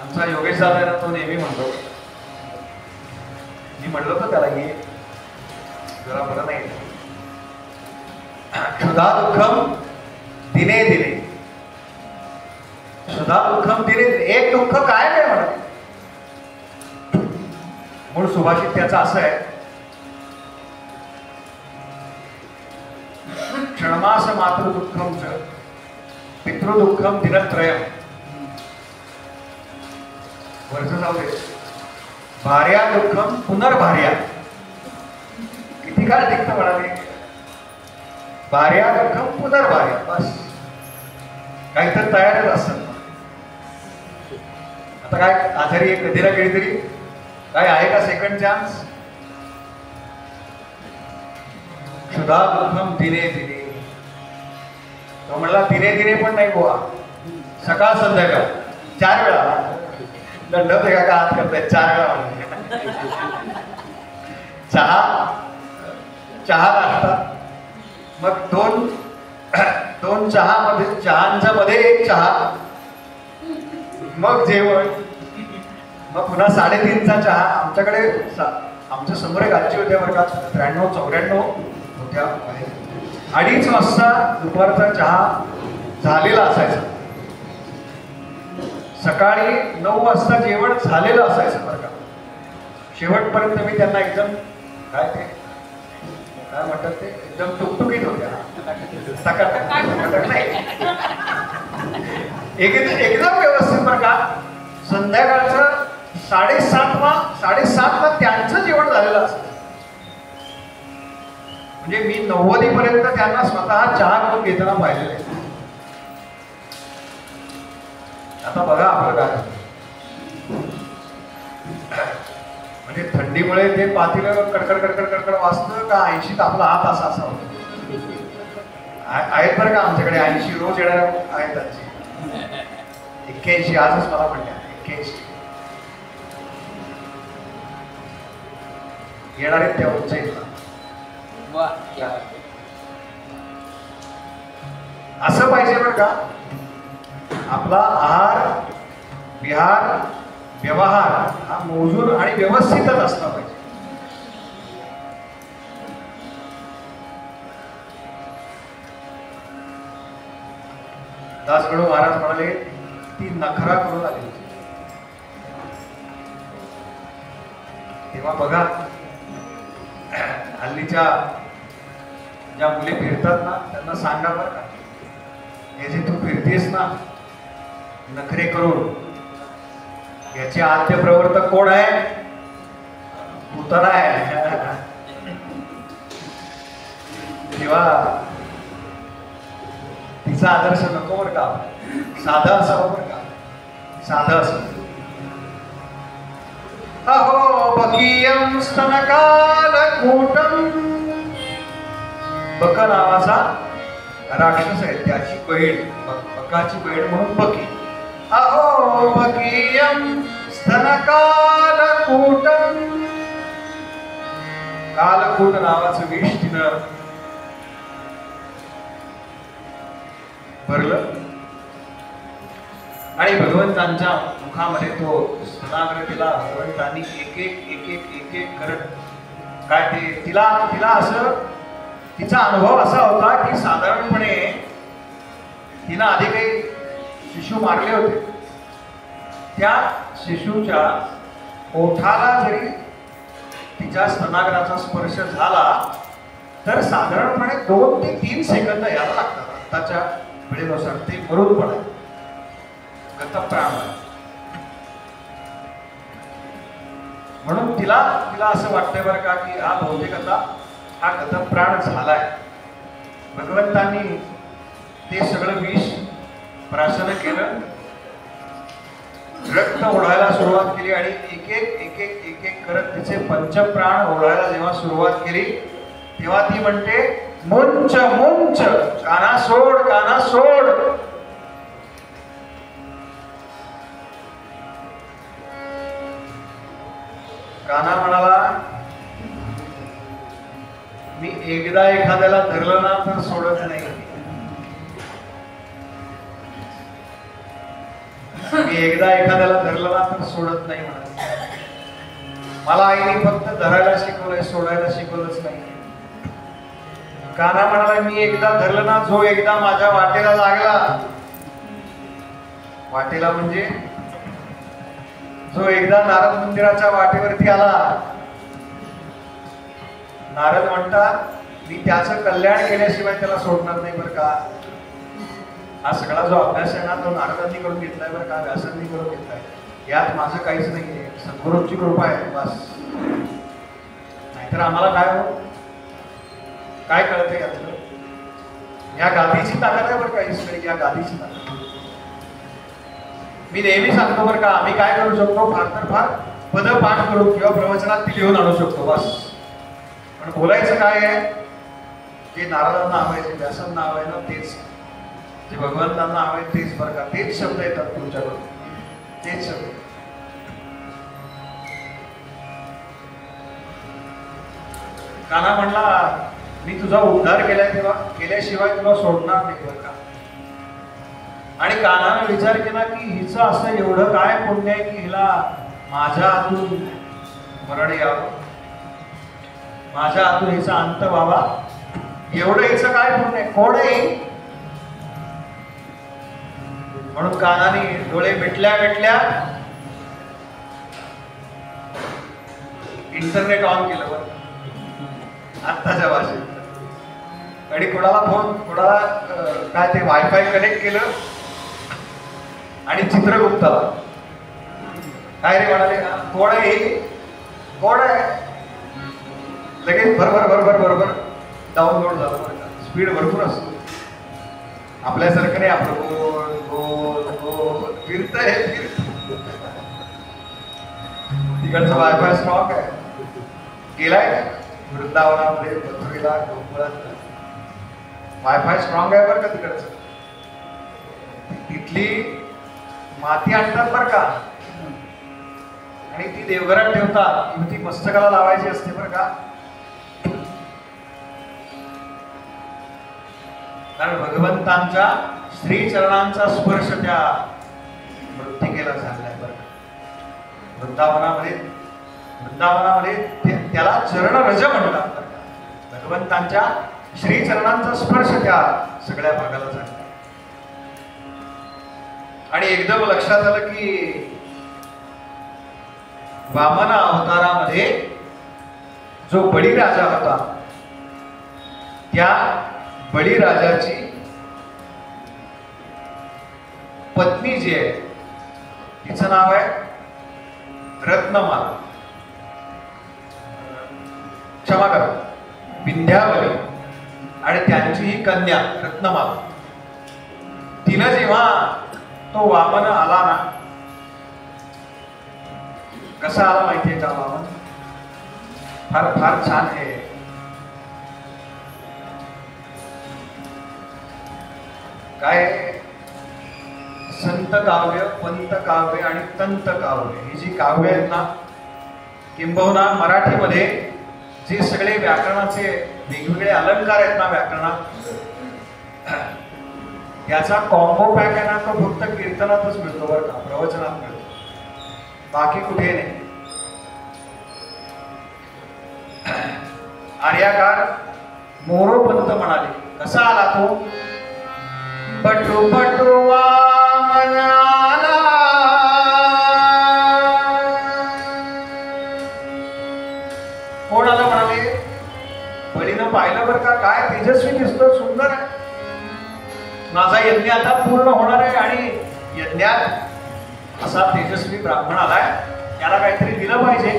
आमचा योगेश दादा आहे ना, तो नेहमी म्हणतो, मी म्हणलो तर त्याला ये जरा बरं नाही, क्षुधा दुःखम दिने दिने, क्षुधा दुःखम दिने दिने, एक दुःख काय नाही म्हणत. मूळ सुभाषित त्याचा असं आहे, क्षणमास मातृ दुःखम च पितृदुःखम दिनत्रयम. वर्ष जाऊ दे, भार्या दुःखम पुनर्भार्या. किती काळ टिकतं म्हणाले, भार्या दुःखम पुनर्भार्या. बस काहीतरी तयारच असतं. आता काय आजारी एक कधी ना कधीतरी काय आहे का सेकंड चान्स. क्षुधा दुःखम दिने दिने, तो म्हणला दिने दिने पण नाही गोवा, सकाळ संध्याकाळ 4 वेळा. दंडवत एका का हात करताय 4 वेळा. चहा लागतात, मग दोन चहा मध्ये, चहांच्या मध्ये एक चहा, मग जेवण, मग पुन्हा 3:30चा चहा. आमच्याकडे आमच्या समोर एक आजी होत्या बरं का, 93-94 होत्या. 2:30 वाजता दुपारचा चहा झालेला असायचा, सकाळी 9 वाजता जेवण झालेलं असायचं बरं का. शेवटपर्यंत मी त्यांना एकदम काय म्हणतात ते, एकदम टुकटुकीत होत्या, नाही एकदम व्यवस्थित बरं का. संध्याकाळचं 7:30ला त्यांचं जेवण झालेलं असतं. म्हणजे मी 90 पर्यंत त्यांना स्वतः चहा करून घेताना पाहिलेलं आहे. आता बघा आपलं काय, म्हणजे थंडीमुळे ते पातील कडकड कडकड कडकड वाजतं का 80त आपला हात असा होता. आहेत बरं का आमच्याकडे 80 रोज येणाऱ्या आहेत त्यांची. 81 आजच मला म्हणल्या 81 येणार आहेत त्या उंचीला. असं पाहिजे बरं का. आपला आहार विहार व्यवहार हा मोजून आणि व्यवस्थितच असला पाहिजे. दासगणू महाराज म्हणाले ती नखरा करून आली. तेव्हा बघा हल्लीच्या ज्या मुली फिरतात ना, त्यांना सांगा बरं का, हे जे तू फिरतेस ना नखरे करून, याचे आद्य प्रवर्तक कोण आहे? तू तर आहे. तेव्हा तिचा आदर्श नको बरं का, साधा असावं बरं का, साधा असावं. अहो बकीयम स्तनकालकूटम, बक नावाचा राक्षस आहे, त्याची बहीण, बकाची बहीण म्हणून बकी. अहो बकीयम स्तनकालकूटम, कालकूट नावाचं विष तिनं भरलं आणि भगवंतांच्या मुखामध्ये तो स्तनाग्रतीला भगवंतांनी एक एक करत काय ते तिला असं, तिचा अनुभव असा होता की साधारणपणे तिनं आधी काही शिशु मारले होते. त्या शिशूच्या ओठाला जरी तिच्या स्तनाग्राचा स्पर्श झाला तर साधारणपणे 2 ते 3 सेकंद यायला लागतात. आत्ताच्या वेळेनुसार ते मरून पडाय गतप्राण. म्हणून तिला असं वाटतंय बरं का की हा बहुतेक आता हा गतप्राण झालाय. भगवंतांनी ते सगळं विष प्राशन केलं, रक्त ओढायला सुरुवात केली आणि एक एक करत तिचे पंचप्राण ओढायला जेव्हा सुरुवात केली तेव्हा ती म्हणते मुंच मुंच, काना सोड काना सोड. काना म्हणाला मी एकदा एखाद्याला धरलं ना तर सोडत नाही. मी एकदा एखाद्याला धरलं ना तर सोडत नाही म्हणा. मला आईने फक्त धरायला शिकवलंय, सोडायला शिकवलंच नाही. काना म्हणाला मी एकदा धरलं ना, जो एकदा माझ्या वाटेला लागला, वाटेला म्हणजे जो एकदा नारद मंदिराच्या वाटेवरती आला, नारद म्हणतात मी त्याचं कल्याण केल्याशिवाय त्याला सोडणार नाही बरं का. हा सगळा जो अभ्यास आहे ना तो नारदांनी करून घेतलाय बरं का, व्यासांनी करून घेतलाय. यात माझं काहीच नाहीये, सद्गुरूंची कृपा आहे बस. नाहीतर आम्हाला काय कळतंय यातलं. या गादीची ताकद आहे बरं का, ईश्वरी या गादीची ताकद. मी नेहमी सांगतो बरं का, आम्ही काय करू शकतो, फार तर फार पद पाठ करू किंवा प्रवचनात ती लिहून आणू शकतो बस. पण बोलायचं काय आहे, जे नारदांना हवंय, जे व्यासांना हवंय ना तेच, जे भगवंतांना हवंय तेच बरं का. तेच शब्द येतात तुमच्याकडून, तेच शब्द. काना म्हणला मी तुझा उद्धार केलाय तेव्हा केल्याशिवाय तुला सोडणार नाही बरं का. आणि कानाने विचार केला की हिचं असं एवढं काय पुण्य आहे की हिला माझ्या हातून मरण यावं, माझ्या हातून हिचा अंत व्हावा, एवढं हिचं काय पुण्य आहे, कोण आहे. म्हणून कानाने डोळे मिटल्या इंटरनेट ऑन केलं बरं आत्ताच्या भाषेत. आणि कोणाला काय ते वायफाय कनेक्ट केलं आणि चित्रगुप्ताला काय रे म्हणाले, कोण आहे कोण आहे. लगेच बरोबर डाउनलोड झालं बरं का. स्पीड भरपूर असतो आपल्यासारखं नाही. आपलं गोल गोल गोल फिरतंय तिकडचं वायफाय स्ट्रॉंग आहे. गेलाय का वृंदावनामध्ये, मथुरेला, गोकुळात वायफाय स्ट्रॉंग आहे बरं का तिकडचं. तिथली माती आणतात बरं का आणि ती देवघरात ठेवतात, ती मस्तकाला लावायची असते बरं का. कारण भगवंतांच्या श्रीचरणांचा स्पर्श त्या मृत्तिकेला झालाय बरं का. वृंदावनामध्ये त्याला चरण रज म्हणतात बरं का. भगवंतांच्या श्रीचरणांचा स्पर्श त्या सगळ्या भागाला झाला. आणि एकदम लक्षात आलं की वामन अवतारामध्ये जो बळीराजा होता त्या बळीराजाची पत्नी जी आहे तिचं नाव आहे रत्नमाला, क्षमा करा विंध्यावली, आणि त्यांची ही कन्या रत्नमाला. तिनं जेव्हा तो वामन आला ना, कसा आला माहितीये का वामन, फार फार छान आहे. काय संत काव्य, पंत काव्य आणि तंत काव्य ही जी काव्य आहेत ना, किंबहुना मराठीमध्ये जे सगळे व्याकरणाचे वेगवेगळे अलंकार आहेत ना व्याकरणात, याचा कॉम्बो पॅक आहे ना तो फक्त कीर्तनातच मिळतो बरं का, प्रवचनात मिळतो, बाकी कुठे नाही. आर्याकार मोरोपंत म्हणाले, कसा आला तो, पटू पटू वामन आला, बळीनं पाहिलं बरं का, काय तेजस्वी दिसतो, सुंदर आहे, माझा यज्ञ आता पूर्ण होणार आहे आणि यज्ञात असा तेजस्वी ब्राह्मण आलाय, याला काहीतरी दिलं पाहिजे,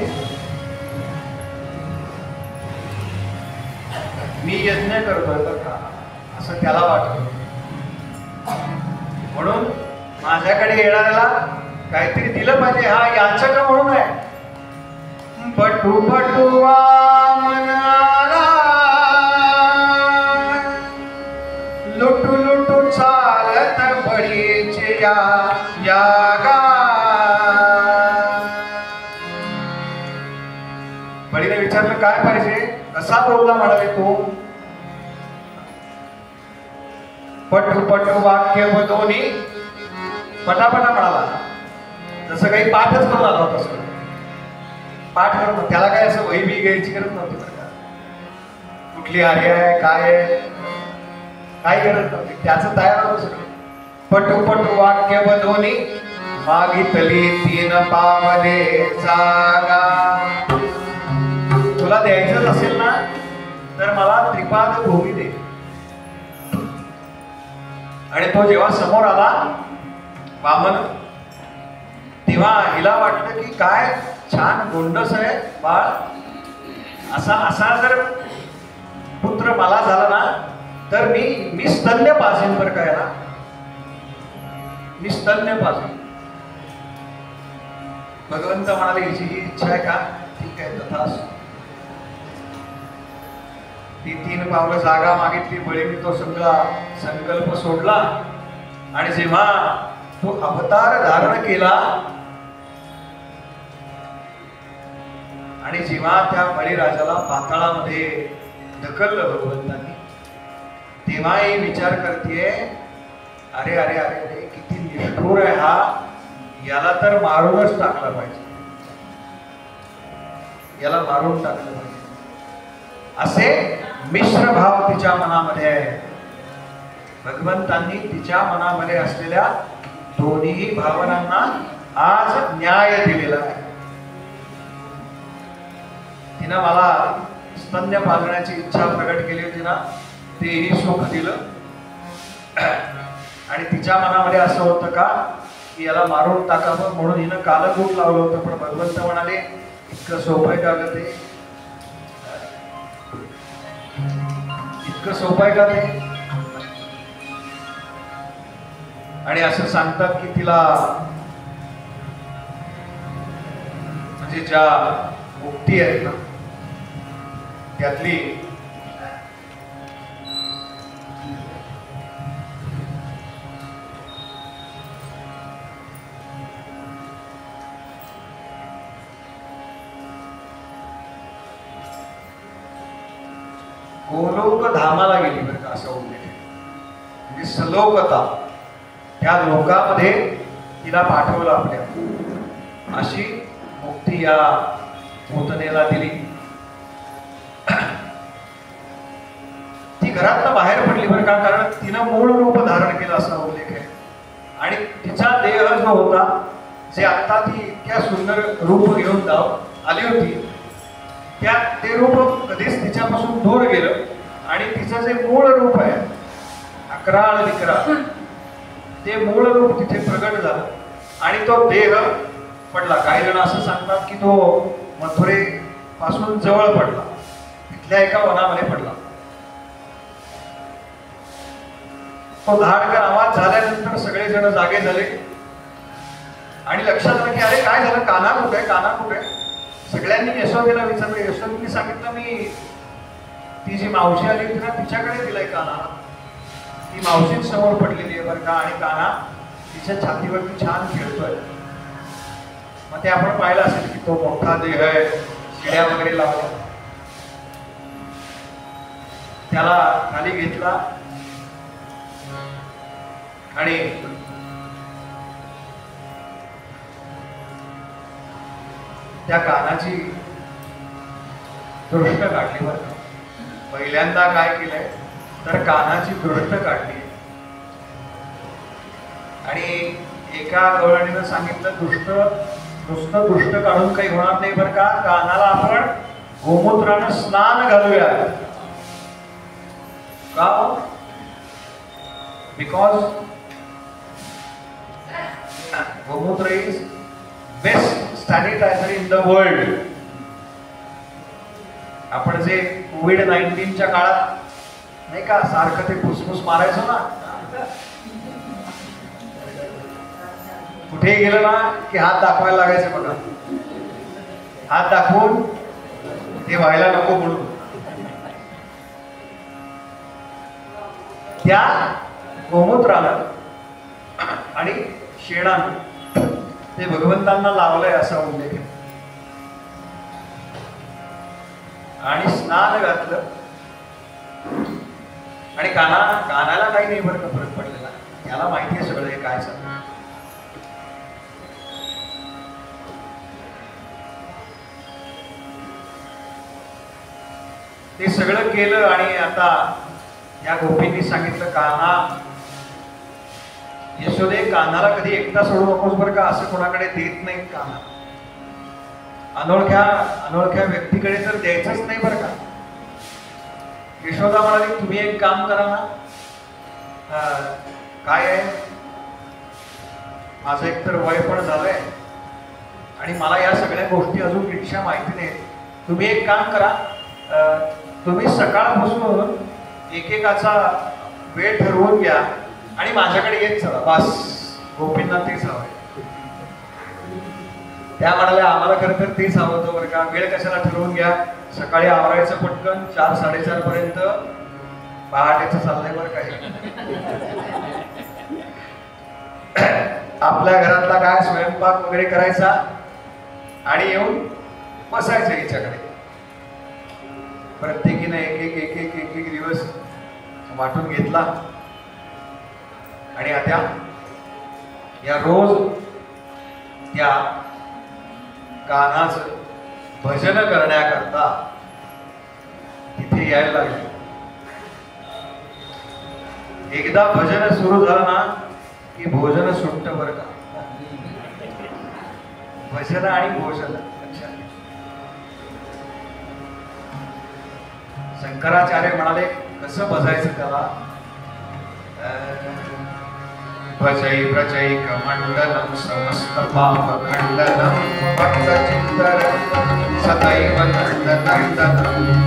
मी यज्ञ करतोय तर का असं त्याला वाटत, म्हणून माझ्याकडे येणाऱ्याला काहीतरी दिलं पाहिजे, हा याचक म्हणून आहे. पटू पटू वामनाला लुटू लुटू चालत बळीचे यागा. बळीने विचारलं काय पाहिजे, कसा बोलला म्हणाले तो. पटू पटू वाक्य दोन्ही पटापटा म्हणाला, जसं काही पाठच करून आला होता, तसं पाठ करून. त्याला काय असं वही बी घ्यायची गरज नव्हती बरं का, कुठली आर्य आहे काय आहे काही गरज नव्हती, त्याचं तयार होतं सगळं. पटू पटू वाक्य दोन्ही मागितली तीन पावले जागा. तुला द्यायचंच असेल ना तर मला त्रिपाद भूमी दे. आणि तो जेव्हा समोर आला वामन, तेव्हा हिला वाटलं की काय छान गोंडस आहे बाळ, असा जर पुत्र मला झाला ना तर मी स्तन्य पासेन बरं काय ना, मी स्तन्य पासेन. भगवंत म्हणाले हिची ही इच्छा आहे का, ठीक आहे तथास्तु. ती 3 पावलं जागा मागितली. बळीने तो सगळा संकल्प सोडला आणि जेव्हा तो अवतार धारण केला आणि जेव्हा त्या बळीराजाला पाताळामध्ये ढकललं भगवंतांनी, तेव्हाही विचार करतेय, अरे अरे अरे अरे किती निष्ठुर आहे हा, याला तर मारूनच टाकलं पाहिजे, याला मारून टाकलं पाहिजे. असे मिश्र भाव तिच्या मनामध्ये आहे. भगवंतांनी तिच्या मनामध्ये असलेल्या दोन्ही भावनांना आज न्याय दिलेला आहे. तिनं मला स्तन्य पाजण्याची इच्छा प्रकट केली होती ना, तेही सुख दिलं. आणि तिच्या मनामध्ये असं होतं का की याला मारून टाकावं, म्हणून हिनं कालकूट लावलं होतं. पण भगवंत म्हणाले इतकं सोपं आहे का ग ते, इतकं सोपं आहे का ते. आणि असं सांगतात की तिला म्हणजे ज्या मुक्ती आहेत ना त्यातली गोलोक धामाला गेली बरं का, असं उल्लेख आहे. म्हणजे सलोकता, त्या लोकामध्ये तिला पाठवलं आपल्या, अशी मुक्ती या पूतनेला दिली. ती घरातनं बाहेर पडली बरं का, कारण तिनं मूळ रूप धारण केलं असा उल्लेख आहे. आणि तिचा देह जो होता, जे आता ती इतक्या सुंदर रूप घेऊन आली होती, ते रूप कधीच तिच्यापासून दूर गेलं. आणि तिचं जे मूळ रूप आहे अकराळ विकराळ, ते मूळ रूप तिथे प्रगट झालं आणि तो देह पडला. काही जण असं सांगतात की तो मथुरे पासून जवळ पडला, तिथल्या एका वनामध्ये पडला. तो धाडकन आवाज झाल्यानंतर सगळे जण जागे झाले आणि लक्षात आलं की अरे काय झालं, कान्हा कुठे, कान्हा कुठे. सगळ्यांनी यशोदेला विचारलं. यशोदेने सांगितलं मी ती जी मावशी आली होती ना तिच्याकडे दिलंय कान्हा. ती मावशीच समोर पडलेली आहे बरं का, आणि कान्हा तिच्या छातीवरती छान खेळतोय. मग ते आपण पाहिलं असेल की तो मोठा देह आहे, शिड्या वगैरे लावल्या. त्याला खाली घेतला आणि त्या कानाची दृष्ट काढली. बरं पहिल्यांदा काय केलंय तर कानाची दृष्ट काढली. आणि एका गवळणीनं सांगितलं नुसतं दृष्ट काढून काही होणार नाही बरं का, कानाला आपण गोमूत्रानं स्नान घालूया. का? बिकॉज गोमूत्र is best sanitiser in the world. आपण जे कोविड-19च्या काळात नाही का सारखं ते फुसफुस मारायचो ना, कुठेही गेलं ना की हात दाखवायला लागायचे बघा. हात दाखवून ते व्हायला नको म्हणून. त्या गोमूत्रानं आणि शेणानं ते भगवंतांना लावलंय असा उल्लेख आहे. आणि स्नान घातलं आणि कानाला काही नाही बरं का फरक पडलेला. त्याला माहिती आहे सगळं हे काय चाललं. ते सगळं केलं आणि आता या गोपींनी सांगितलं कान्हा, यशोदे कान्हाला कधी एकटा सोडू नकोस बरं का, असं कोणाकडे देत नाही कान्हा. अनोळख्या व्यक्तीकडे तर द्यायचंच नाही बरं का. यशोदा म्हणाली तुम्ही एक काम करा ना, काय आहे, माझं एकतर वय पण झालंय आणि मला या सगळ्या गोष्टी अजून नीटशा माहिती नाहीत. तुम्ही एक काम करा, तुम्ही सकाळपासून एकेकाचा वेळ ठरवून घ्या आणि माझ्याकडे येत चला. बस गोपींना तेच हवंय. त्या म्हणाल्या आम्हाला खरं तर तेच हवं होतं बरं का. वेळ कशाला ठरवून घ्या, सकाळी आवरायचं पटकन, 4-4:30 पर्यंत पहाटेचं चाललंय बरं काय. आपल्या घरातला काय स्वयंपाक वगैरे करायचा आणि येऊन बसायचं हिच्याकडे. प्रत्येकीने एक दिवस वाटून घेतला आणि आता या रोज त्या कान्हाचं भजन करण्याकरता तिथे यायला लागले. एकदा भजन सुरू झालं ना की भोजन सुटत बरं का. भजन आणि भोजन. शंकराचार्य म्हणाले कसं भजायचं त्याला. भजै व्रजैक मंडलम समस्त पाप खंडनम भक्त चिंतन सदैव नंदनंदनम.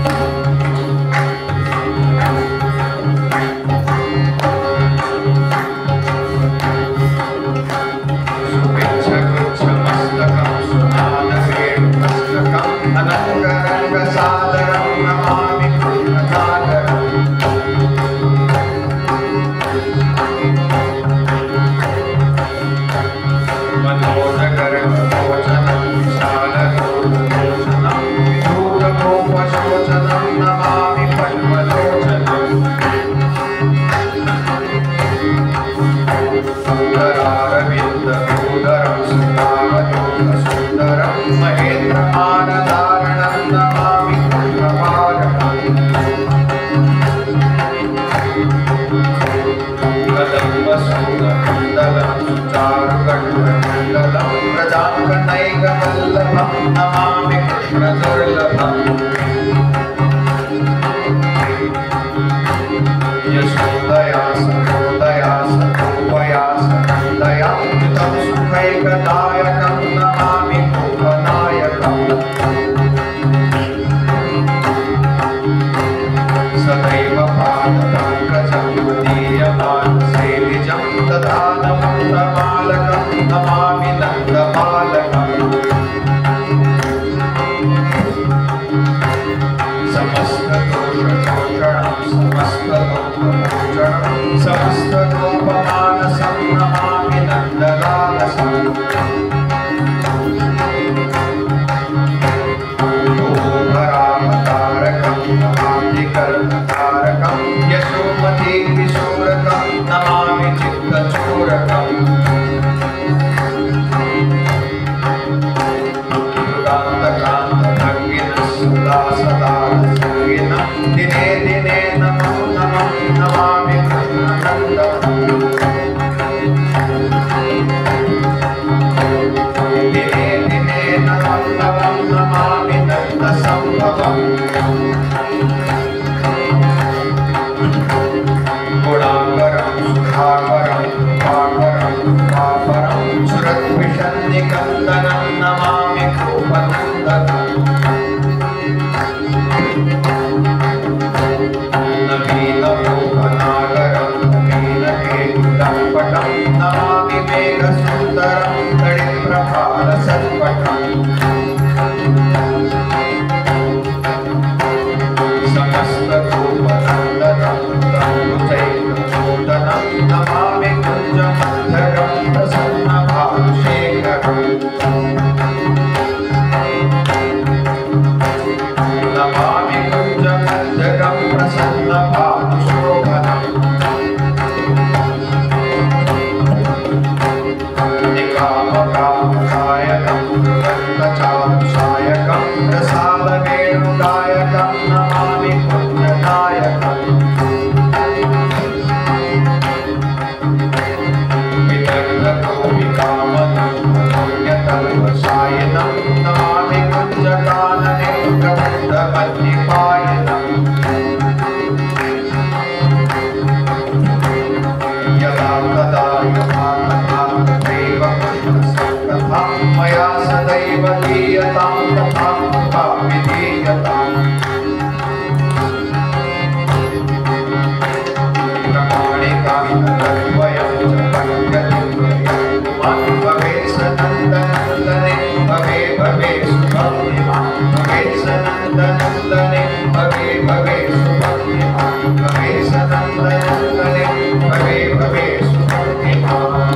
भवे सुभक्तिमान भवे सनंदनंदने भवे भवे सुभक्तिमान।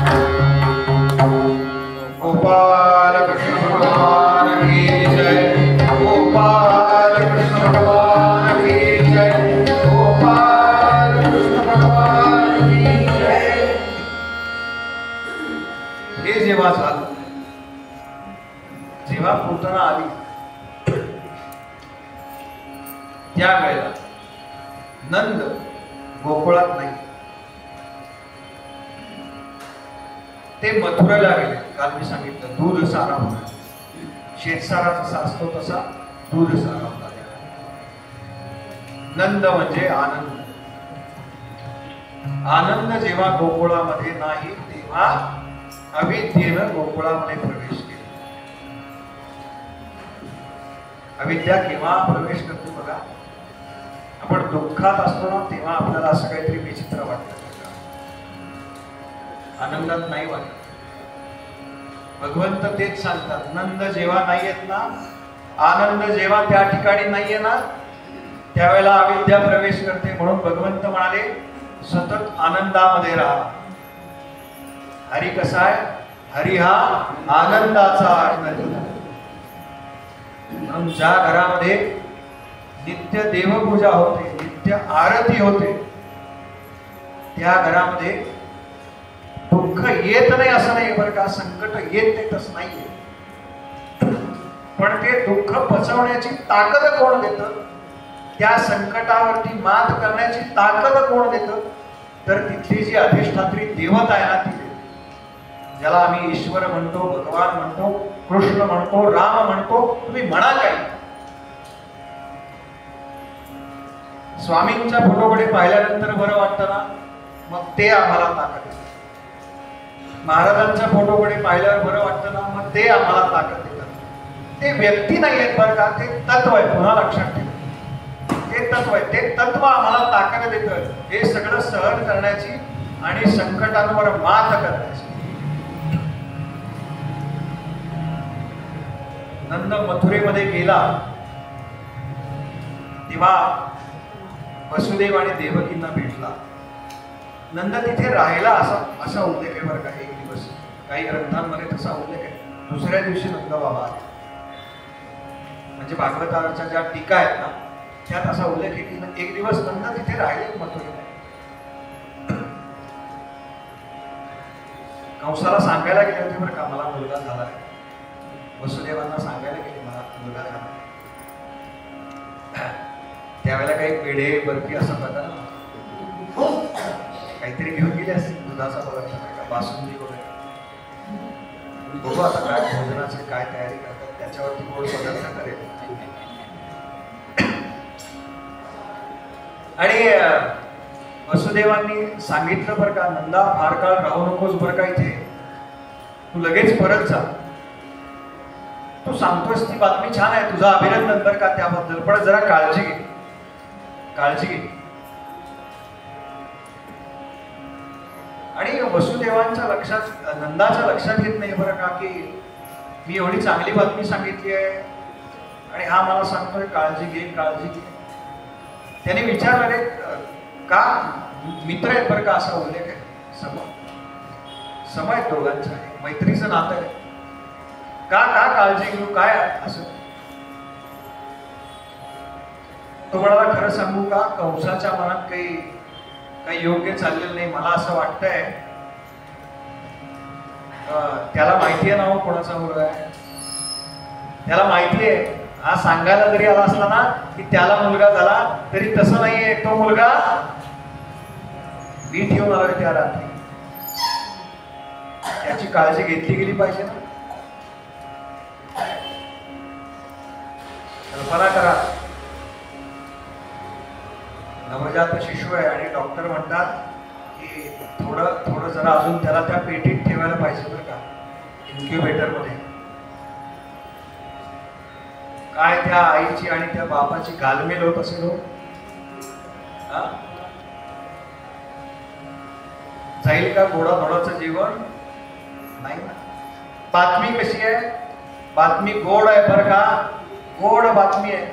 गोपाल कृष्ण भगवान की जय, गोपाल कृष्ण भगवान की जय, गोपाल कृष्ण भगवान की जय। हे जेव्हा झालं, जेव्हा पूतना आली त्या वेळेला नंद गोकुळात नाही, ते मथुरेला गेले. काल मी सांगितलं दूध सारा होता, शेतसारा जसा असतो तसा दूध सारा होता. नंद म्हणजे आनंद. आनंद जेव्हा गोकुळामध्ये नाही तेव्हा अविद्येनं गोकुळामध्ये प्रवेश केला. अविद्या केव्हा प्रवेश करते बघा, आपण दुःखात असतो ना तेव्हा आपल्याला असं काहीतरी विचित्र वाटतं, आनंदात नाही वाटत. भगवंत तेच सांगतात, नंद जेव्हा नाही येत ना, आनंद जेव्हा त्या ठिकाणी नाहीये ना, त्यावेळेला अविद्या प्रवेश करते. म्हणून भगवंत म्हणाले सतत आनंदामध्ये राहा. हरी कसा आहे? हरी हा आनंदाचा आनंद. म्हणून ज्या घरामध्ये नित्य देवपूजा होते, नित्य आरती होते, त्या घरामध्ये दुःख येत नाही असं नाही बरं का, संकट येत नाही तसं नाहीये. पण ते दुःख पचवण्याची ताकद कोण देतं, त्या संकटावरती मात करण्याची ताकद कोण देतं, तर तिथली जी अधिष्ठात्री देवता आहे ना ती, ज्याला आम्ही ईश्वर म्हणतो, भगवान म्हणतो, कृष्ण म्हणतो, राम म्हणतो, तुम्ही म्हणा काही. स्वामींच्या फोटोकडे पाहिल्यानंतर बरं वाटतं ना, मग ते आम्हाला ताकद देतात. महाराजांच्या फोटोकडे पाहिल्यावर बरं वाटतं ना, मग ते आम्हाला ताकद देतात. ते व्यक्ती नाही आहेत बरं का, ते तत्व आहे. पुन्हा लक्षात ठेवा, ते तत्व आहे. ते तत्व आम्हाला ताकद देतं हे सगळं सहन करण्याची आणि संकटांवर मात करण्याची. नंद मथुरेमध्ये गेला तेव्हा वसुदेव आणि देवकींना भेटला. नंद तिथे राहिला असा उल्लेख आहे बरं का. एक दिवस काही ग्रंथांमध्ये तसा उल्लेख आहे. दुसऱ्या दिवशी नंद बाबा, म्हणजे भागवताच्या ज्या टीका आहेत ना त्यात असा उल्लेख आहे की एक दिवस नंद तिथे राहिले मथुरेमध्ये. कंसाला सांगायला गेले होते बरं का, मला मुलगा झाला आहे. वसुदेवांना सांगायला गेले मला मुलगा झाला. त्यावेळेला काही पेढे बर्फी असं प्रकार काहीतरी घेऊन गेले असतील, दुधाचा पदार्थ नाही का, बासुंदी वगैरे. बघू आता काय भोजनाची काय तयारी करतात, त्याच्यावरती गोड पदार्थ करेल. आणि वसुदेवांनी सांगितलं बरं का, नंदा फार काळ राहू नकोस बरं का इथे, तू लगेच परत जा. तू सांगतोस ती बातमी छान आहे, तुझा अभिनंदन बरं का त्याबद्दल, पण जरा काळजी घे, काळजी घे. आणि वसुदेवांच्या लक्षात, नंदाच्या लक्षात येत नाही बरं का की मी एवढी चांगली बातमी सांगितली आहे आणि हा मला सांगतोय काळजी घे, काळजी घे. त्याने विचारलं रे का, मित्र आहेत बरं का असा उल्लेख आहे. समय दोघांचा आहे, मैत्रीचं नातं आहे. का काळजी घेऊ, काय असं. तुम्हाला खरं सांगू का, कंसाच्या मनात काही योग्य चाललेलं नाही. मला असं वाटतंय त्याला माहिती आहे ना हो कोणाचा मुलगा आहे. त्याला माहिती आहे, हा सांगायला जरी आला असला ना की त्याला मुलगा झाला तरी तसं नाहीये. तो मुलगा मी ठेवून आलोय त्या रात्री, त्याची काळजी घेतली गेली पाहिजे ना. कल्पना करा, नवजात शिशु आहे आणि डॉक्टर म्हणतात की थोडं जरा अजून त्याला त्या पेटीत ठेवायला पाहिजे बरं का, इन्क्युबेटर मध्ये. काय त्या आईची आणि त्या बापाची घालमेल होत असेल हो. जाईल का गोडाधोडाचं जीवन? नाही ना. बातमी कशी आहे? बातमी गोड आहे बरं का, गोड बातमी आहे.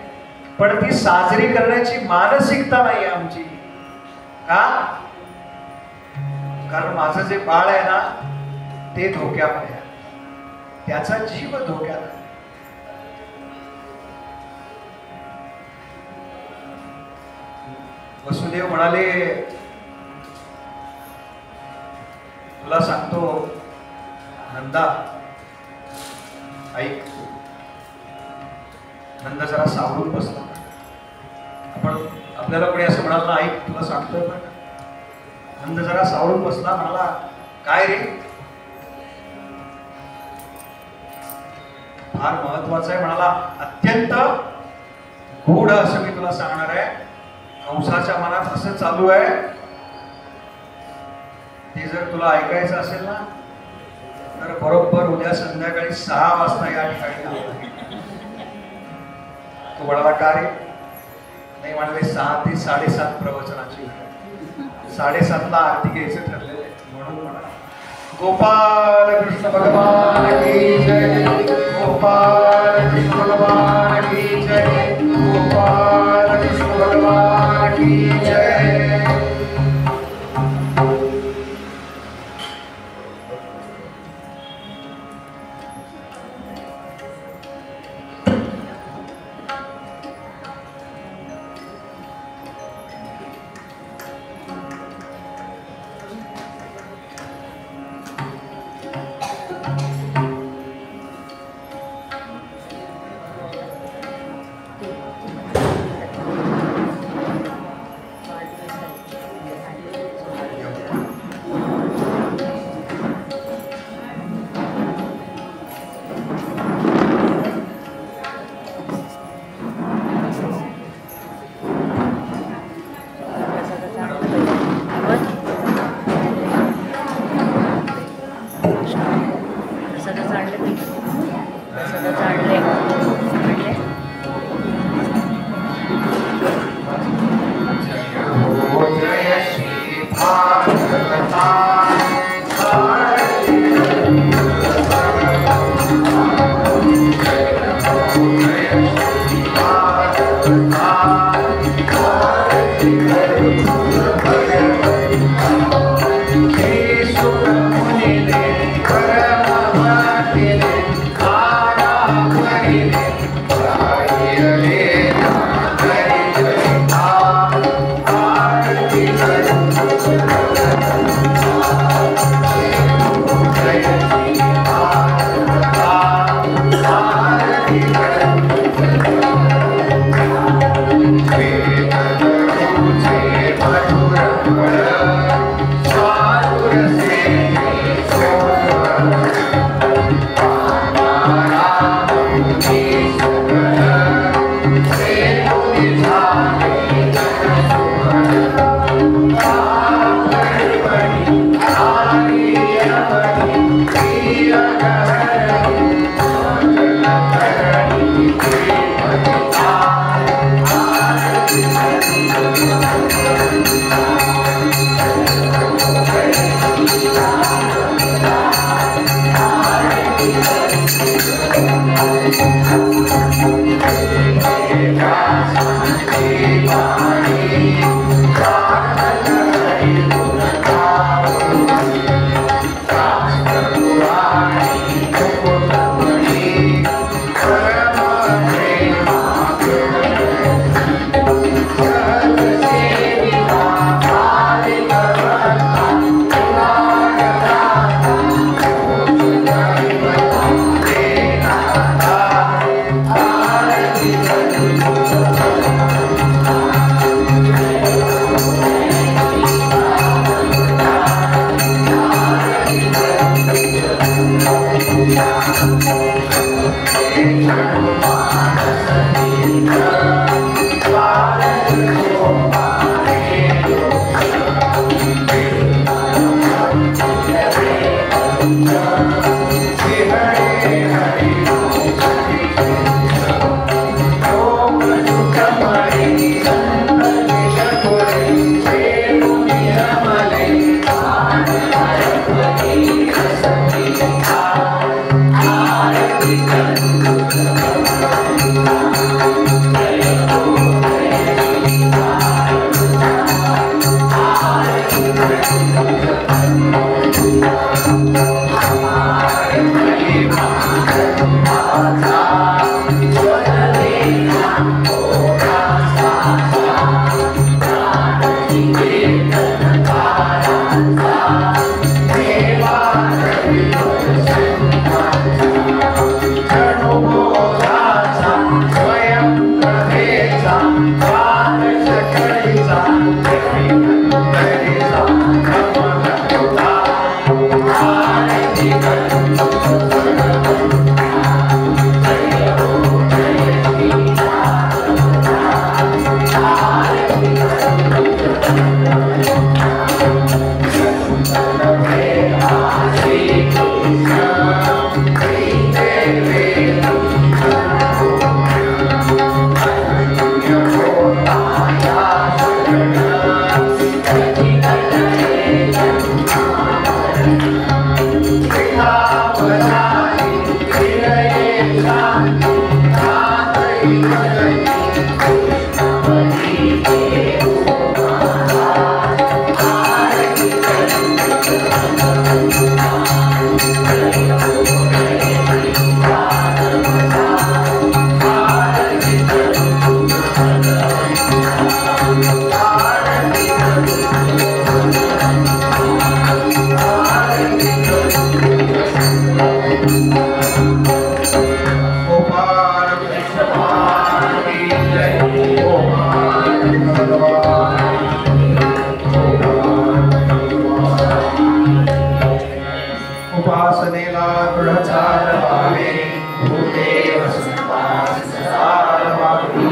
पण ती साजरी करण्याची मानसिकता नाही आमची. का? कारण माझं जे बाळ आहे ना ते धोक्यामध्ये आहे, त्याचा जीव धोक्यात आहे. वसुदेव म्हणाले, तुला सांगतो नंदा, ऐक. नंदा जरा सावरून बसला. आपण आपल्याला कोणी असं म्हणाल ना, ऐक तुला सांगतोय. पण नंद जरा सावरून बसला, म्हणाला काय रे? फार महत्वाचं आहे म्हणाला. अत्यंत गूढ असं मी तुला सांगणार आहे. कंसाच्या मनात असं चालू आहे, ते जर तुला ऐकायचं असेल ना तर बरोबर उद्या संध्याकाळी 6 वाजता या ठिकाणी आला. तो म्हणाला का रे? नाही म्हणाले 6 ते 7:30 प्रवचनाची, 7:30ला आरती घ्यायचं ठरलेलं आहे. म्हणून म्हणा गोपाल कृष्ण भगवान की जय, गोपाल कृष्ण भगवान की जय, गोपाल कृष्ण भगवान की जय. Jai उपासनेला दृढचार व्हावे भूदेव संसार व्हावे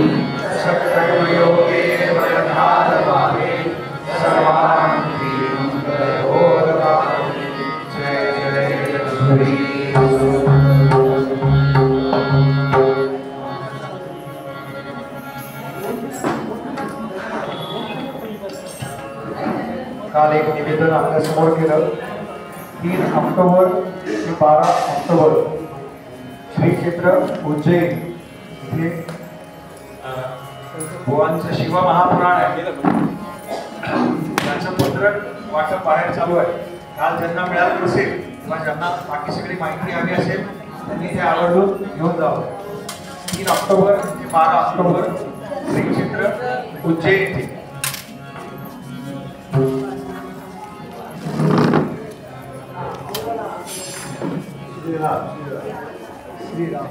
सत्कर्म योगे वरदान व्हावे सर्वांगी मंगल व्हावे जय जय हरी। काल एक निवेदन आपल्या समोर केलं। 3 ऑक्टोबर ते 12 ऑक्टोबर श्री क्षेत्र उज्जैन इथे भुवांचं शिव महापुराण आहे त्याचं पत्रक वाटप बाहेर चालू आहे। काल ज्यांना मिळालं नसेल किंवा ज्यांना बाकी सगळी माहिती हवी असेल त्यांनी ते आवर्जून घेऊन जावं। 3 ऑक्टोबर ते 12 ऑक्टोबर श्री क्षेत्र उज्जैन इथे श्रीराम श्रीराम।